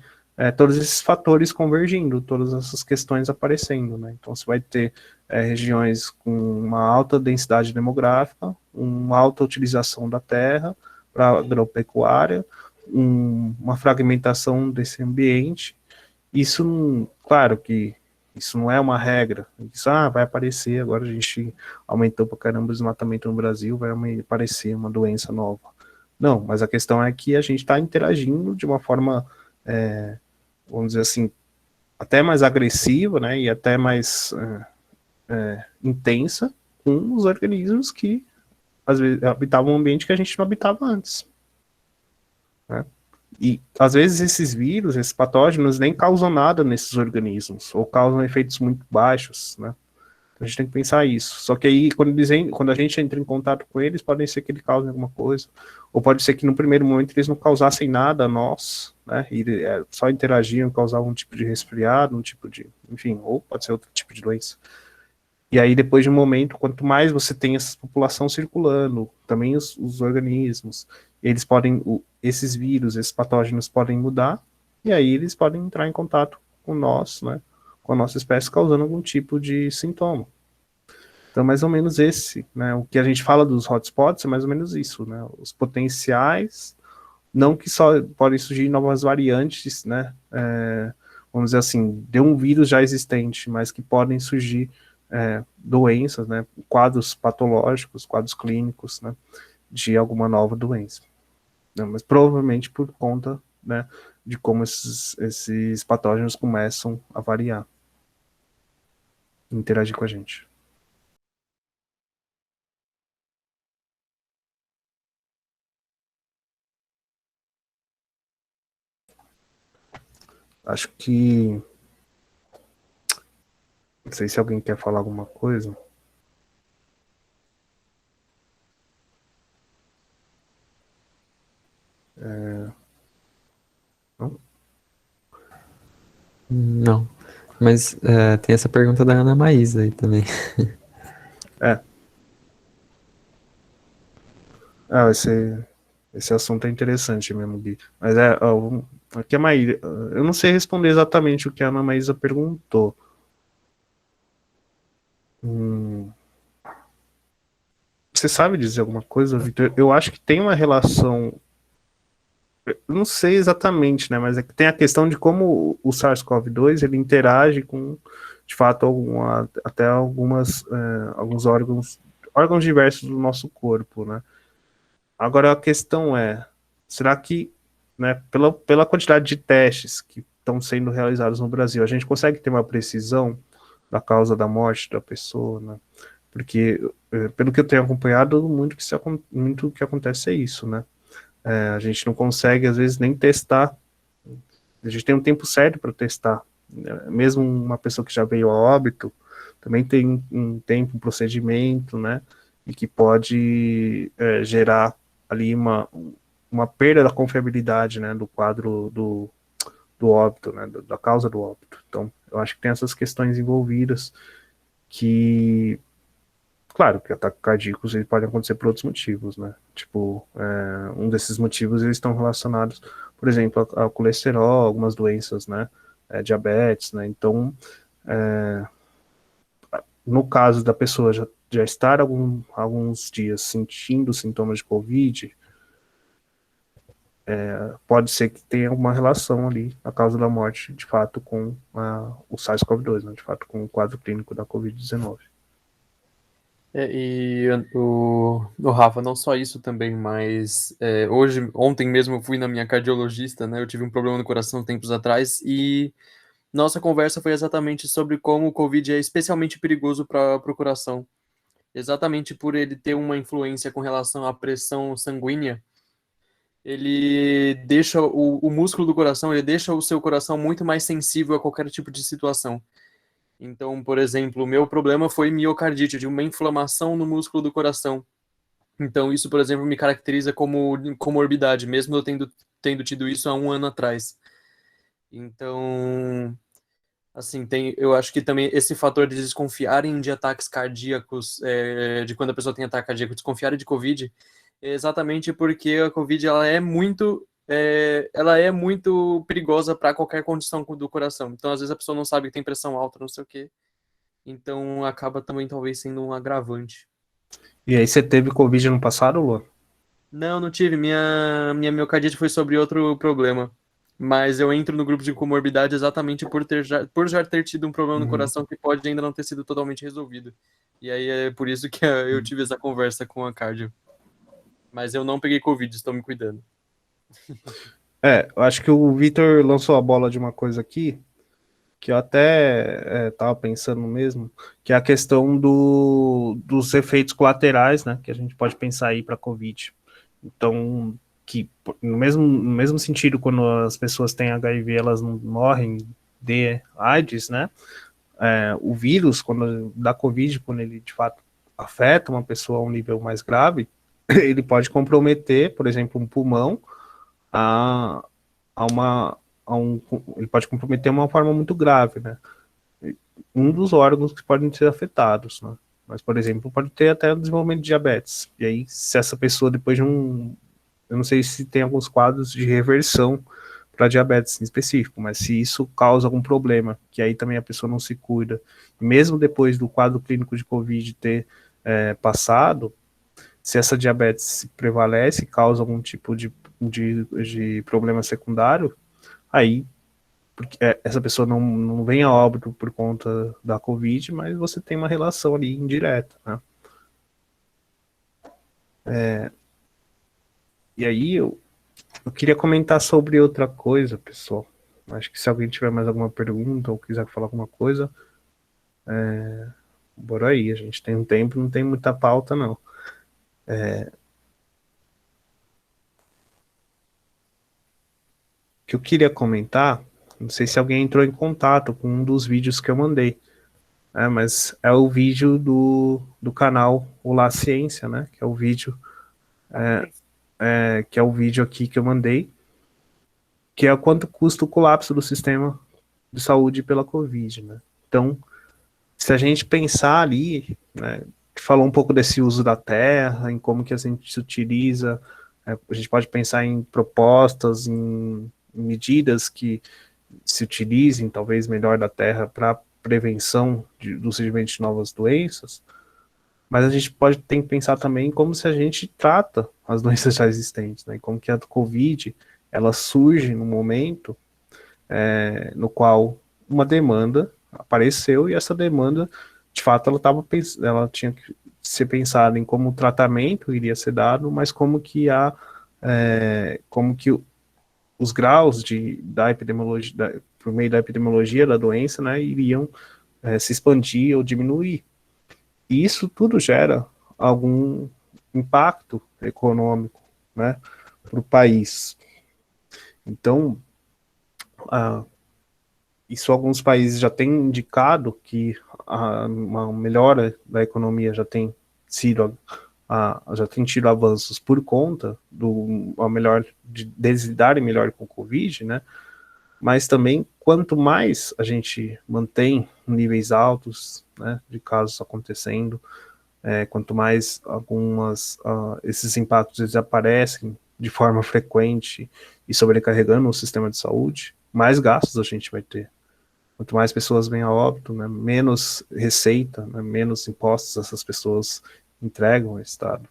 todos esses fatores convergindo, todas essas questões aparecendo. Né? Então, você vai ter regiões com uma alta densidade demográfica, uma alta utilização da terra para agropecuária, uma fragmentação desse ambiente. Isso, claro que isso não é uma regra. Isso vai aparecer, agora a gente aumentou pra caramba o desmatamento no Brasil, vai aparecer uma doença nova. Não, mas a questão é que a gente está interagindo de uma forma, vamos dizer assim, até mais agressiva, né, e até mais intensa com os organismos que, às vezes, habitavam um ambiente que a gente não habitava antes. Né? E, às vezes, esses vírus, esses patógenos, nem causam nada nesses organismos, ou causam efeitos muito baixos, né? A gente tem que pensar isso. Só que aí, quando a gente entra em contato com eles, pode ser que eles causem alguma coisa. Ou pode ser que no primeiro momento eles não causassem nada a nós, né? E só interagiam, causavam um tipo de resfriado, um tipo de. Enfim, ou pode ser outro tipo de doença. E aí, depois de um momento, quanto mais você tem essa população circulando, também os organismos, eles podem, esses vírus, esses patógenos podem mudar, e aí eles podem entrar em contato com nós, né? Com a nossa espécie, causando algum tipo de sintoma. Então, mais ou menos esse, né? O que a gente fala dos hotspots é mais ou menos isso, né? Os potenciais, não que só podem surgir novas variantes, né? Vamos dizer assim, de um vírus já existente, mas que podem surgir doenças, né? Quadros patológicos, quadros clínicos, né? De alguma nova doença. Né? Mas provavelmente por conta, né? De como esses patógenos começam a variar, interagir com a gente. Acho que... Não sei se alguém quer falar alguma coisa. Não? Não. Mas tem essa pergunta da Ana Maísa aí também. Esse assunto é interessante mesmo, Gui. Mas aqui a Maísa, eu não sei responder exatamente o que a Ana Maísa perguntou. Você sabe dizer alguma coisa, Victor? Eu acho que tem uma relação. Eu não sei exatamente, né? Mas é que tem a questão de como o SARS-CoV-2 ele interage com, de fato, até alguns órgãos diversos do nosso corpo, né? Agora a questão é, será que, né, pela quantidade de testes que estão sendo realizados no Brasil, a gente consegue ter uma precisão da causa da morte da pessoa, né? Porque, pelo que eu tenho acompanhado, muito que acontece é isso, né? A gente não consegue, às vezes, nem testar. A gente tem um tempo certo para testar. Mesmo uma pessoa que já veio a óbito, também tem um tempo, um procedimento, né? E que pode gerar ali uma perda da confiabilidade, né? Do quadro do óbito, né? Da causa do óbito. Então, eu acho que tem essas questões envolvidas que... Claro que ataques cardíacos eles podem acontecer por outros motivos, né? Tipo, um desses motivos eles estão relacionados, por exemplo, ao colesterol, algumas doenças, né? Diabetes, né? Então, no caso da pessoa já estar alguns dias sentindo sintomas de Covid, pode ser que tenha alguma relação ali, a causa da morte, de fato, com o SARS-CoV-2, né? De fato, com o quadro clínico da Covid-19. O Rafa, não só isso também, mas ontem mesmo eu fui na minha cardiologista, né? Eu tive um problema no coração tempos atrás e nossa conversa foi exatamente sobre como o Covid é especialmente perigoso para o coração. Exatamente por ele ter uma influência com relação à pressão sanguínea, ele deixa o músculo do coração, ele deixa o seu coração muito mais sensível a qualquer tipo de situação. Então, por exemplo, o meu problema foi miocardite, de uma inflamação no músculo do coração. Então, isso, por exemplo, me caracteriza como comorbidade, mesmo eu tendo tido isso há um ano atrás. Então, assim, eu acho que também esse fator de desconfiarem de ataques cardíacos, de quando a pessoa tem ataque cardíaco, desconfiarem de Covid, é exatamente porque a Covid ela é muito perigosa para qualquer condição do coração. Então, às vezes a pessoa não sabe que tem pressão alta, não sei o quê. Então, acaba também talvez sendo um agravante. E aí você teve Covid no passado, Luan? Não, não tive. Minha miocardite foi sobre outro problema. Mas eu entro no grupo de comorbidade exatamente por já ter tido um problema no Uhum. coração que pode ainda não ter sido totalmente resolvido. E aí é por isso que eu tive essa conversa com a cardio. Mas eu não peguei Covid, estou me cuidando. Eu acho que o Vitor lançou a bola de uma coisa aqui, que eu até tava pensando mesmo, que é a questão dos efeitos colaterais, né, que a gente pode pensar aí para Covid. Então, que no mesmo sentido, quando as pessoas têm HIV, elas não morrem de AIDS, né, o vírus, quando da Covid, quando ele de fato afeta uma pessoa a um nível mais grave, ele pode comprometer, por exemplo, um pulmão, a, a uma ele pode comprometer uma forma muito grave, né? Um dos órgãos que podem ser afetados, né? Mas, por exemplo, pode ter até o desenvolvimento de diabetes. E aí, se essa pessoa, depois de eu não sei se tem alguns quadros de reversão para diabetes em específico, mas se isso causa algum problema, que aí também a pessoa não se cuida, mesmo depois do quadro clínico de Covid ter passado, se essa diabetes prevalece, causa algum tipo de problema secundário, aí porque essa pessoa não vem a óbito por conta da Covid, mas você tem uma relação ali indireta, né? E aí eu queria comentar sobre outra coisa, pessoal. Acho que se alguém tiver mais alguma pergunta ou quiser falar alguma coisa, bora aí, a gente tem um tempo, não tem muita pauta, não. O que eu queria comentar, não sei se alguém entrou em contato com um dos vídeos que eu mandei, mas é o vídeo do canal Olá Ciência, né? Que é o vídeo que é o vídeo aqui que eu mandei, que é quanto custa o colapso do sistema de saúde pela Covid, né? Então, se a gente pensar ali, né, falou um pouco desse uso da terra, em como que a gente se utiliza, a gente pode pensar em propostas, em medidas que se utilizem talvez melhor da terra para prevenção do surgimento de novas doenças, mas a gente tem que pensar também como se a gente trata as doenças já existentes, né? Como que a Covid, ela surge no momento no qual uma demanda apareceu e essa demanda, de fato, ela tinha que ser pensada em como o tratamento iria ser dado, mas como que os graus da epidemiologia, por meio da epidemiologia da doença, né, iriam se expandir ou diminuir. E isso tudo gera algum impacto econômico, né, para o país. Então, isso alguns países já têm indicado que uma melhora da economia já tem tido avanços por conta deles lidarem melhor com o Covid, né? Mas também, quanto mais a gente mantém níveis altos, né, de casos acontecendo, quanto mais esses impactos eles aparecem de forma frequente e sobrecarregando o sistema de saúde, mais gastos a gente vai ter. Quanto mais pessoas vêm a óbito, né, menos receita, né, menos impostos essas pessoas entregam ao Estado.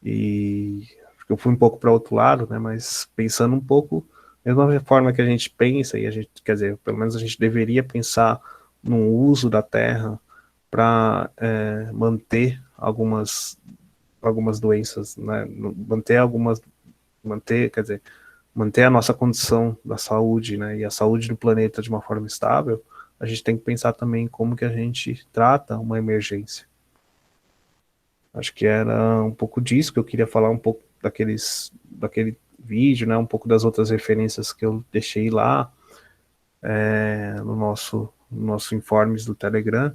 E eu fui um pouco para outro lado, né, mas pensando um pouco da mesma forma que a gente pensa, e a gente, quer dizer, pelo menos a gente deveria pensar no uso da terra para manter algumas doenças, né, manter a nossa condição da saúde, né, e a saúde do planeta de uma forma estável, a gente tem que pensar também como que a gente trata uma emergência. Acho que era um pouco disso que eu queria falar, um pouco daquele vídeo, né, um pouco das outras referências que eu deixei lá no nosso nosso informes do Telegram,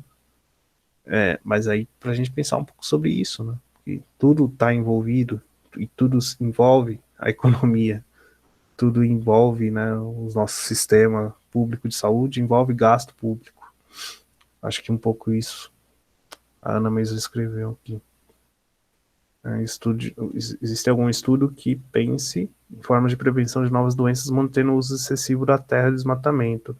mas aí para a gente pensar um pouco sobre isso, né? E tudo está envolvido e tudo se envolve a economia, tudo envolve, né, o nosso sistema público de saúde, envolve gasto público. Acho que um pouco isso a Ana mesmo escreveu aqui. Existe algum estudo que pense em formas de prevenção de novas doenças mantendo o uso excessivo da terra e desmatamento.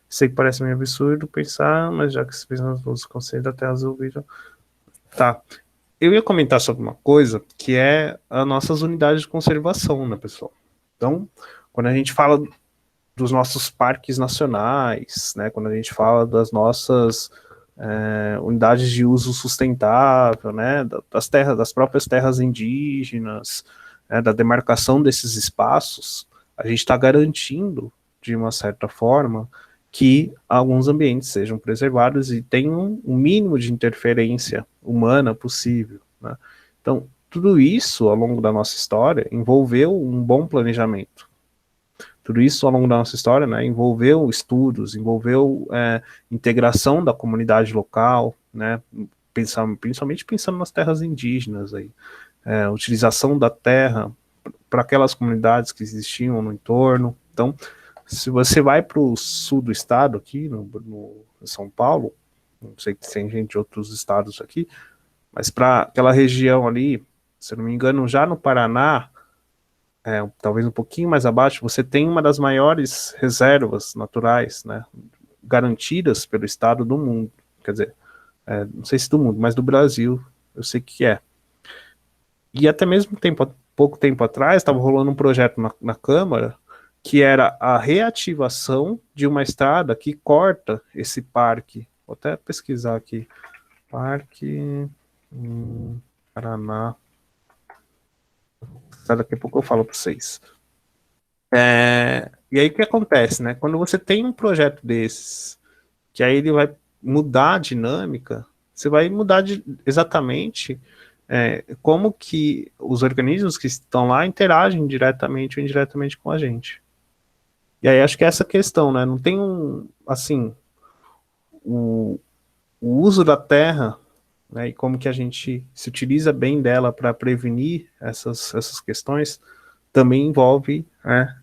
Sei que parece meio absurdo pensar, mas já que se pensa nos conselhos da terra resolvido. Tá. Eu ia comentar sobre uma coisa que é as nossas unidades de conservação, né, pessoal? Então, quando a gente fala dos nossos parques nacionais, né, quando a gente fala das nossas unidades de uso sustentável, né, das terras, das próprias terras indígenas, da demarcação desses espaços, a gente está garantindo, de uma certa forma, que alguns ambientes sejam preservados e tenham um mínimo de interferência humana possível, né? Então, tudo isso, ao longo da nossa história, envolveu um bom planejamento. Tudo isso, ao longo da nossa história, né, envolveu estudos, envolveu integração da comunidade local, né, principalmente pensando nas terras indígenas, aí, utilização da terra para aquelas comunidades que existiam no entorno. Então, se você vai para o sul do estado, aqui no São Paulo, não sei se tem gente de outros estados aqui, mas para aquela região ali, se eu não me engano, já no Paraná, talvez um pouquinho mais abaixo, você tem uma das maiores reservas naturais, né, garantidas pelo estado do mundo. Quer dizer, não sei se do mundo, mas do Brasil, eu sei que é. E até mesmo pouco tempo atrás, estava rolando um projeto na Câmara, que era a reativação de uma estrada que corta esse parque. Vou até pesquisar aqui. Parque Paraná. Daqui a pouco eu falo para vocês. E aí o que acontece, né? Quando você tem um projeto desses, que aí ele vai mudar a dinâmica, você vai mudar exatamente como que os organismos que estão lá interagem diretamente ou indiretamente com a gente. E aí acho que é essa questão, né? Não tem assim, o uso da terra, né, e como que a gente se utiliza bem dela para prevenir essas questões, também envolve,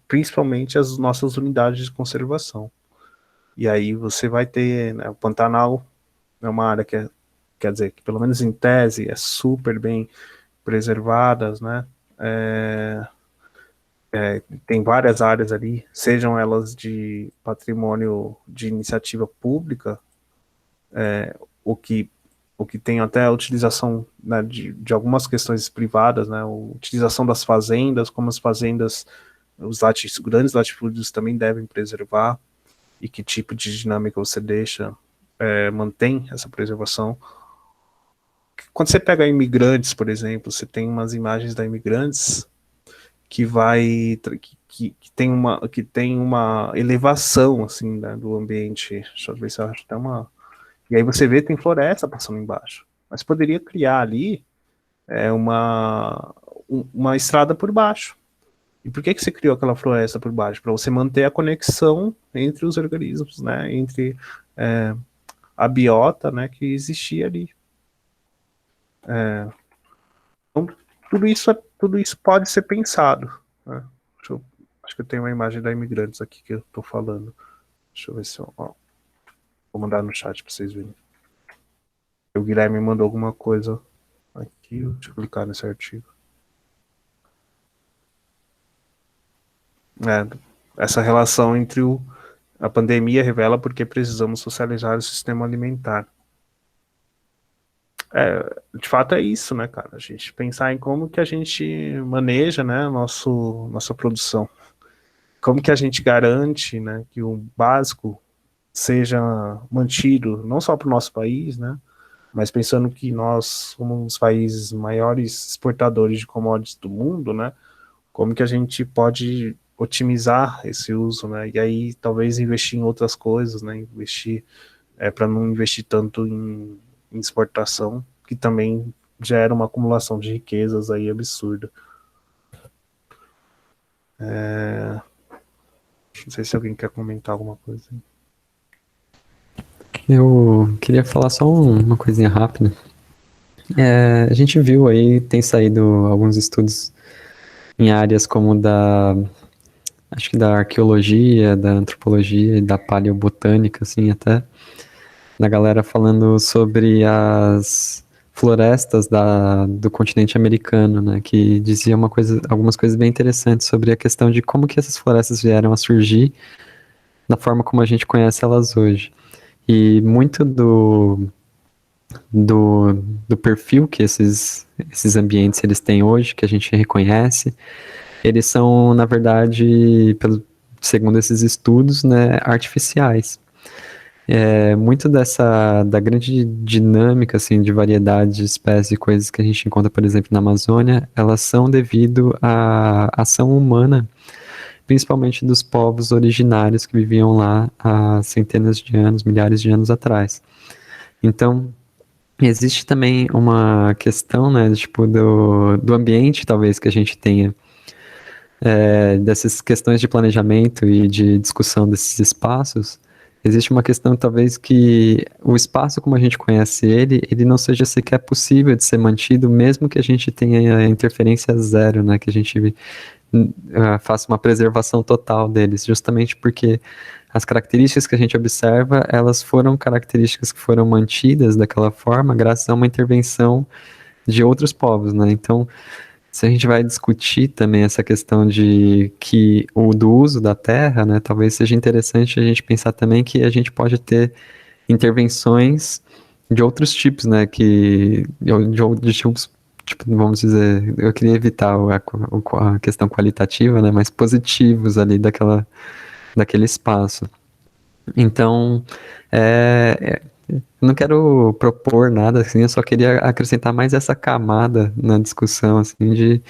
principalmente as nossas unidades de conservação. E aí você vai ter, né, o Pantanal é uma área quer dizer, que pelo menos em tese é super bem preservadas, né? Tem várias áreas ali, sejam elas de patrimônio de iniciativa pública, o que tem até a utilização, né, de algumas questões privadas, né, a utilização das fazendas, como as fazendas, os grandes latifúndios também devem preservar, e que tipo de dinâmica você deixa, mantém essa preservação. Quando você pega imigrantes, por exemplo, você tem umas imagens da imigrantes que que tem uma elevação assim, né, do ambiente. Deixa eu ver se eu acho até uma. E aí você vê tem floresta passando embaixo. Mas poderia criar ali uma estrada por baixo. E por que você criou aquela floresta por baixo? Para você manter a conexão entre os organismos, né? Entre a biota, né, que existia ali. Então, tudo isso pode ser pensado, né? Acho que eu tenho uma imagem da imigrantes aqui que eu estou falando. Deixa eu ver se eu. Vou mandar no chat para vocês verem. O Guilherme mandou alguma coisa aqui. Deixa eu clicar nesse artigo. Essa relação entre a pandemia revela porque precisamos socializar o sistema alimentar. De fato é isso, né, cara? A gente pensar em como que a gente maneja, né, nossa produção. Como que a gente garante, né, que o básico seja mantido, não só para o nosso país, né, mas pensando que nós somos um dos países maiores exportadores de commodities do mundo, né, como que a gente pode otimizar esse uso, né, e aí talvez investir em outras coisas, né, investir, para não investir tanto em exportação, que também gera uma acumulação de riquezas aí absurda. Não sei se alguém quer comentar alguma coisa. Eu queria falar só uma coisinha rápida. A gente viu aí, tem saído alguns estudos em áreas como acho que da arqueologia, da antropologia e da paleobotânica, assim, até, da galera falando sobre as florestas do continente americano, né, que dizia algumas coisas bem interessantes sobre a questão de como que essas florestas vieram a surgir da forma como a gente conhece elas hoje. E muito do perfil que esses ambientes eles têm hoje, que a gente reconhece, eles são, na verdade, segundo esses estudos, né, artificiais. Muito da grande dinâmica, assim, de variedade de espécies e coisas que a gente encontra, por exemplo, na Amazônia, elas são devido à ação humana, principalmente dos povos originários que viviam lá há centenas de anos, milhares de anos atrás. Então, existe também uma questão, né, tipo, do ambiente, talvez, que a gente tenha, dessas questões de planejamento e de discussão desses espaços. Existe uma questão, talvez, que o espaço como a gente conhece ele não seja sequer possível de ser mantido, mesmo que a gente tenha interferência zero, né, que a gente faça uma preservação total deles, justamente porque as características que a gente observa, elas foram características que foram mantidas daquela forma graças a uma intervenção de outros povos, né? Então, se a gente vai discutir também essa questão do uso da terra, né, talvez seja interessante a gente pensar também que a gente pode ter intervenções de outros tipos, né, de tipos, tipo, vamos dizer, eu queria evitar a questão qualitativa, né, mas positivos ali daquele espaço. Então, não quero propor nada assim, eu só queria acrescentar mais essa camada na discussão, assim,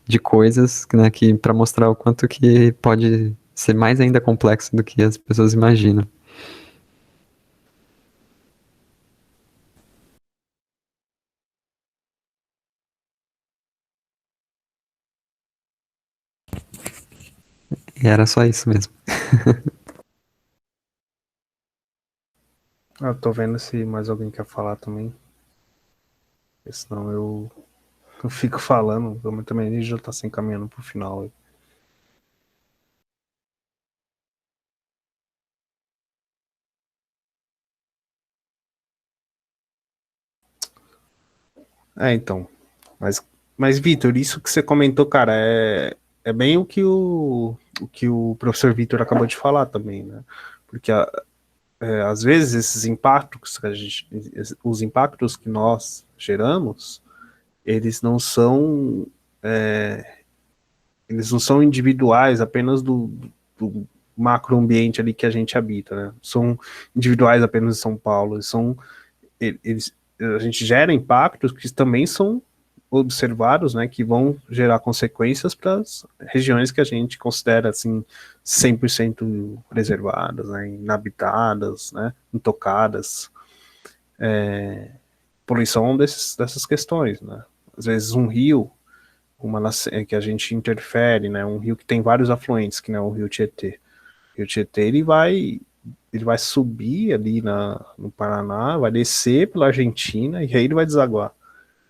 de coisas, né, que para mostrar o quanto que pode ser mais ainda complexo do que as pessoas imaginam. E era só isso mesmo. Eu tô vendo se mais alguém quer falar também. Porque senão eu fico falando, também a gente já tá se encaminhando pro final. Então. Mas Vitor, isso que você comentou, cara, é bem o que o professor Vitor acabou de falar também, né? Porque às vezes esses impactos que os impactos que nós geramos, eles não são eles não são individuais apenas do macroambiente ali que a gente habita, né? São individuais apenas em São Paulo, eles, a gente gera impactos que também são observados, né, que vão gerar consequências para as regiões que a gente considera assim 100% preservadas, né, inabitadas, né, intocadas, poluição dessas questões, né. Às vezes um rio, que a gente interfere, né, um rio que tem vários afluentes, que não é o Rio Tietê. O Rio Tietê ele vai subir ali no Paraná, vai descer pela Argentina e aí ele vai desaguar.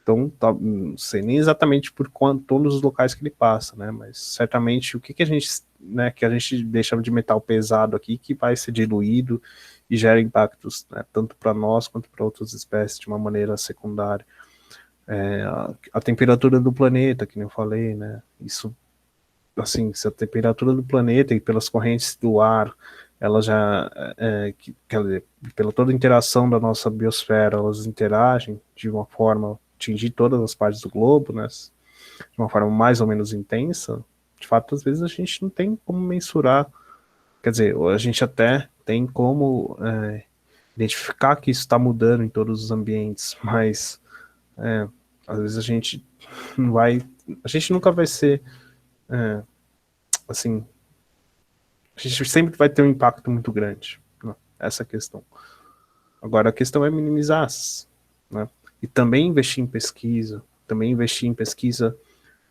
Então, não sei nem exatamente por todos os locais que ele passa, né? Mas certamente o que a gente, né, que a gente deixa de metal pesado aqui que vai ser diluído e gera impactos, né, tanto para nós quanto para outras espécies de uma maneira secundária. A temperatura do planeta, que nem eu falei, né? Isso, assim, se a temperatura do planeta e pelas correntes do ar, ela já, quer dizer, pela toda a interação da nossa biosfera, elas interagem de uma forma atingir todas as partes do globo, né, de uma forma mais ou menos intensa, de fato, às vezes a gente não tem como mensurar, quer dizer, a gente até tem como identificar que isso está mudando em todos os ambientes, mas às vezes a gente nunca vai ser, assim, a gente sempre vai ter um impacto muito grande, né, essa questão. Agora, a questão é minimizar, né, e também investir em pesquisa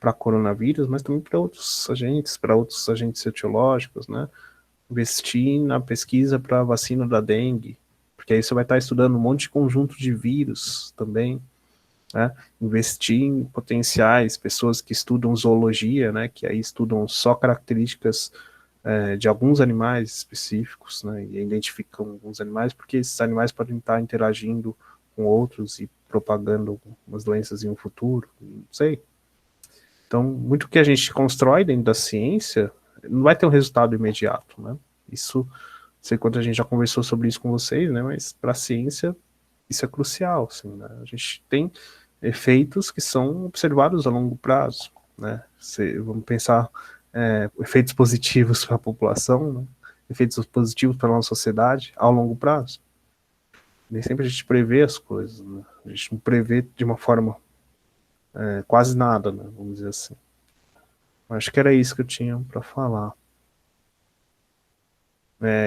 para coronavírus, mas também para outros agentes etiológicos, né? Investir na pesquisa para a vacina da dengue, porque porque aí você vai estar estudando um monte de conjunto de vírus também, né? Investir em potenciais, pessoas que estudam zoologia, né? Que aí estudam só características de alguns animais específicos, né? E identificam alguns animais, porque esses animais podem estar interagindo com outros e propagando algumas doenças em um futuro, não sei. Então, muito que a gente constrói dentro da ciência não vai ter um resultado imediato, né? Isso, não sei quanto a gente já conversou sobre isso com vocês, né? Mas para a ciência isso é crucial, assim, né? A gente tem efeitos que são observados a longo prazo, né? Vamos pensar efeitos positivos para a população, né? Efeitos positivos para a nossa sociedade ao longo prazo. Nem sempre a gente prevê as coisas, né? A gente não prevê de uma forma quase nada, né? Vamos dizer assim. Acho que era isso que eu tinha para falar.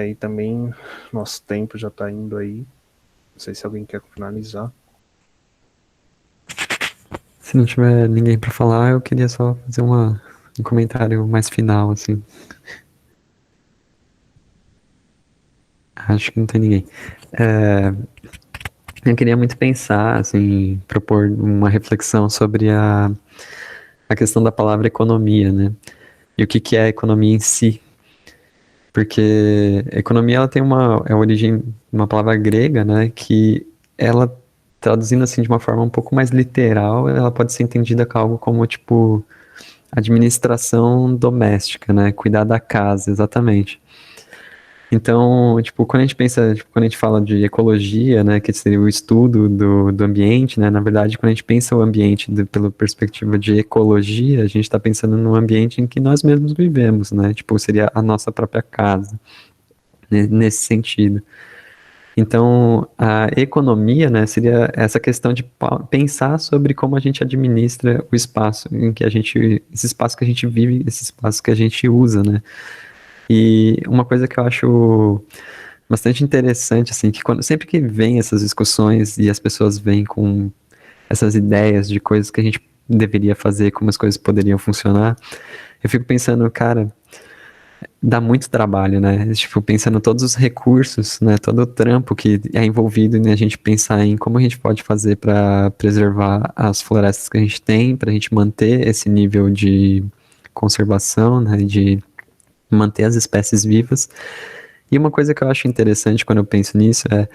E também nosso tempo já está indo aí. Não sei se alguém quer finalizar. Se não tiver ninguém pra falar, eu queria só fazer um comentário mais final, assim. Acho que não tem ninguém. Eu queria muito pensar, assim, propor uma reflexão sobre a questão da palavra economia, né? E o que que é a economia em si. Porque a economia, ela tem a origem de uma palavra grega, né? Que ela, traduzindo assim de uma forma um pouco mais literal, ela pode ser entendida como algo como, tipo, administração doméstica, né? Cuidar da casa, exatamente. Então, tipo, quando a gente pensa, tipo, quando a gente fala de ecologia, né, que seria o estudo do ambiente, né, na verdade, quando a gente pensa o ambiente pela perspectiva de ecologia, a gente está pensando no ambiente em que nós mesmos vivemos, né, tipo, seria a nossa própria casa, né, nesse sentido. Então, a economia, né, seria essa questão de pensar sobre como a gente administra o espaço em que esse espaço que a gente vive, esse espaço que a gente usa, né. E uma coisa que eu acho bastante interessante, assim, que sempre que vem essas discussões e as pessoas vêm com essas ideias de coisas que a gente deveria fazer, como as coisas poderiam funcionar, eu fico pensando, cara, dá muito trabalho, né? Tipo, pensando todos os recursos, né? Todo o trampo que é envolvido em a gente pensar em como a gente pode fazer para preservar as florestas que a gente tem, para a gente manter esse nível de conservação, né? De manter as espécies vivas. E uma coisa que eu acho interessante quando eu penso nisso é,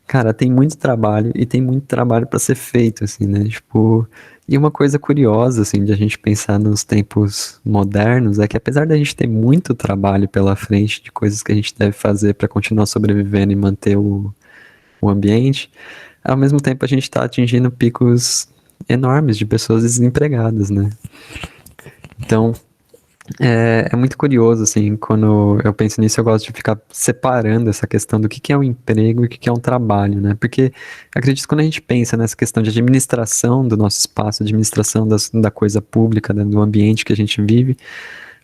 cara, tem muito trabalho e tem muito trabalho para ser feito, assim, né? Tipo, e uma coisa curiosa, assim, de a gente pensar nos tempos modernos é que apesar da gente ter muito trabalho pela frente de coisas que a gente deve fazer para continuar sobrevivendo e manter o ambiente, ao mesmo tempo a gente está atingindo picos enormes de pessoas desempregadas, né? Então, é muito curioso, assim, quando eu penso nisso, eu gosto de ficar separando essa questão do que é um emprego e o que é um trabalho, né? Porque acredito que quando a gente pensa nessa questão de administração do nosso espaço, administração da coisa pública, né, do ambiente que a gente vive,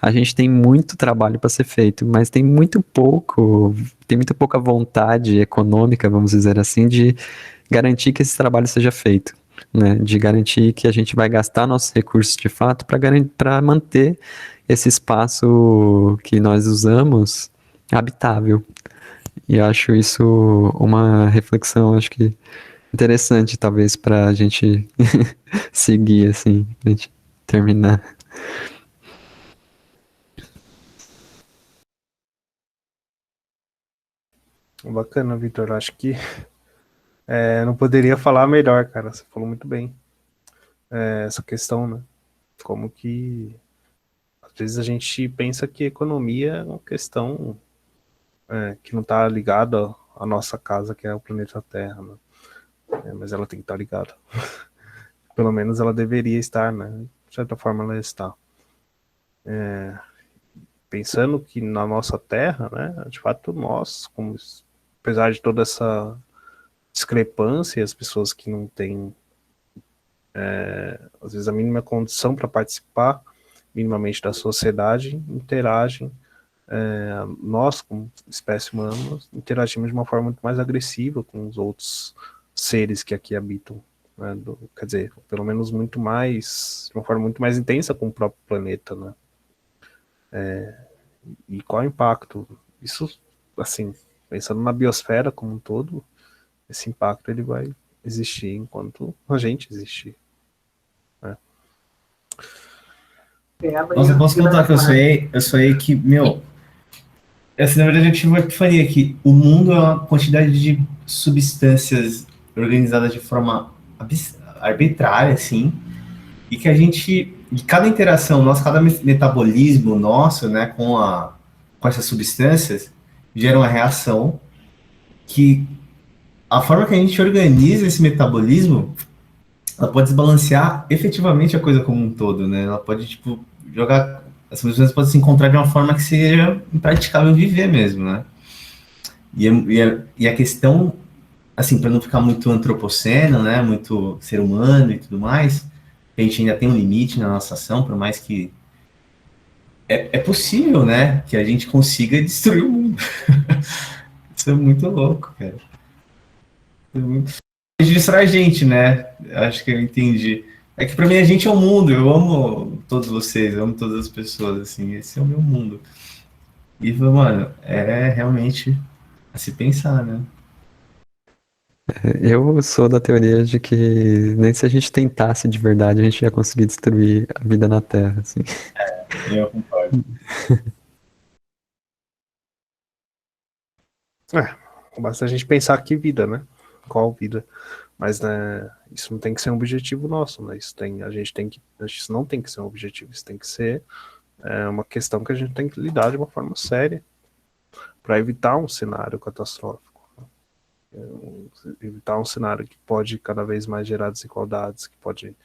a gente tem muito trabalho para ser feito, mas tem muito pouca vontade econômica, vamos dizer assim, de garantir que esse trabalho seja feito. Né, de garantir que a gente vai gastar nossos recursos de fato para manter esse espaço que nós usamos habitável. E eu acho isso uma reflexão, acho que interessante, talvez, para a gente seguir, assim, pra gente terminar. Bacana, Vitor. Acho que não poderia falar melhor, cara. Você falou muito bem. Essa questão, né? Como que às vezes a gente pensa que economia é uma questão que não está ligada à nossa casa, que é o planeta Terra, né? Mas ela tem que estar ligada. Pelo menos ela deveria estar, né? De certa forma ela está. Pensando que na nossa Terra, né? De fato nós, apesar de toda essa discrepância, as pessoas que não têm às vezes a mínima condição para participar minimamente da sociedade, interagem. Nós, como espécie humana, interagimos de uma forma muito mais agressiva com os outros seres que aqui habitam, né? Quer dizer, pelo menos muito mais, de uma forma muito mais intensa com o próprio planeta, né? E qual é o impacto? Isso, assim, pensando na biosfera como um todo, esse impacto ele vai existir enquanto a gente existir. Né? Nossa, eu posso contar que eu sonhei que, essa, na verdade, eu tive uma epifania que o mundo é uma quantidade de substâncias organizadas de forma arbitrária, assim, e que a gente, de cada interação nossa, cada metabolismo nosso, né, com essas substâncias, gera uma reação que a forma que a gente organiza esse metabolismo, ela pode desbalancear efetivamente a coisa como um todo, né? Ela pode, tipo, jogar. As substâncias podem se encontrar de uma forma que seja impraticável viver mesmo, né? E a questão, assim, para não ficar muito antropoceno, né? Muito ser humano e tudo mais, a gente ainda tem um limite na nossa ação, por mais que. É possível, né? Que a gente consiga destruir o mundo. Isso é muito louco, cara. Registrar a gente, né? Acho que eu entendi. É que pra mim a gente é o mundo. Eu amo todos vocês, eu amo todas as pessoas, assim. Esse é o meu mundo. E, mano, é realmente a se pensar, né? Eu sou da teoria de que nem se a gente tentasse de verdade, a gente ia conseguir destruir a vida na Terra, assim. Eu concordo. Basta a gente pensar que vida, né? Qual vida? Mas né, isso não tem que ser um objetivo nosso, né? Isso não tem que ser um objetivo, isso tem que ser uma questão que a gente tem que lidar de uma forma séria para evitar um cenário catastrófico, evitar um cenário que pode cada vez mais gerar desigualdades, que pode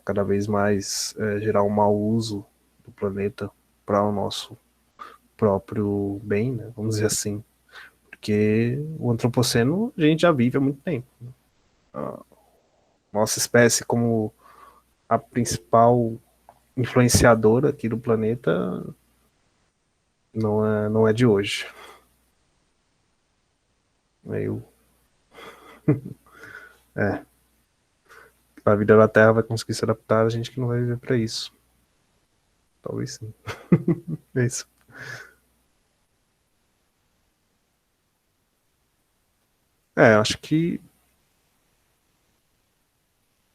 cada vez mais gerar um mau uso do planeta para o nosso próprio bem, né? Vamos dizer assim. Porque o antropoceno a gente já vive há muito tempo. A nossa espécie, como a principal influenciadora aqui do planeta, não é de hoje. Meio. A vida da Terra vai conseguir se adaptar, a gente que não vai viver para isso. Talvez sim. É isso. Acho que.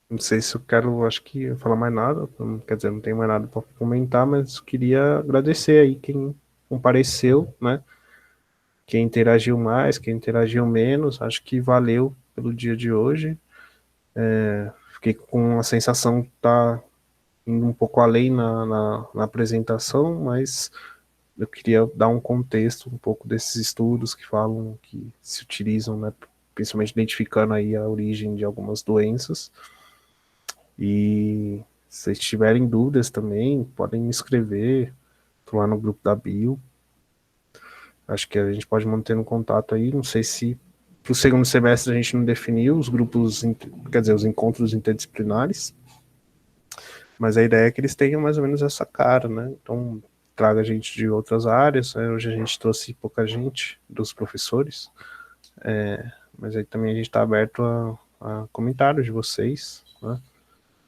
Não sei se eu quero, acho que falar mais nada, quer dizer, não tenho mais nada para comentar, mas queria agradecer aí quem compareceu, né? Quem interagiu mais, quem interagiu menos, acho que valeu pelo dia de hoje. Fiquei com a sensação de estar indo um pouco além na apresentação, mas eu queria dar um contexto um pouco desses estudos que falam, que se utilizam, né, principalmente identificando aí a origem de algumas doenças. E se vocês tiverem dúvidas também, podem me escrever, estou lá no grupo da Bio. Acho que a gente pode manter um contato aí, não sei se para o segundo semestre a gente não definiu os grupos, quer dizer, os encontros interdisciplinares, mas a ideia é que eles tenham mais ou menos essa cara, né? Então, traga gente de outras áreas, né? Hoje a gente trouxe pouca gente dos professores, mas aí também a gente está aberto a comentários de vocês, né?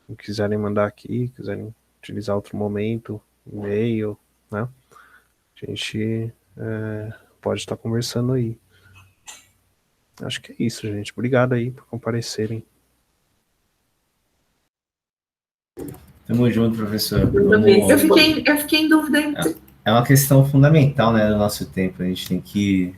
Se quiserem mandar aqui, quiserem utilizar outro momento, e-mail, né? A gente pode estar conversando aí. Acho que é isso, gente. Obrigado aí por comparecerem. Tamo junto, professor. Eu fiquei em dúvida entre. É uma questão fundamental, né, do nosso tempo. A gente tem que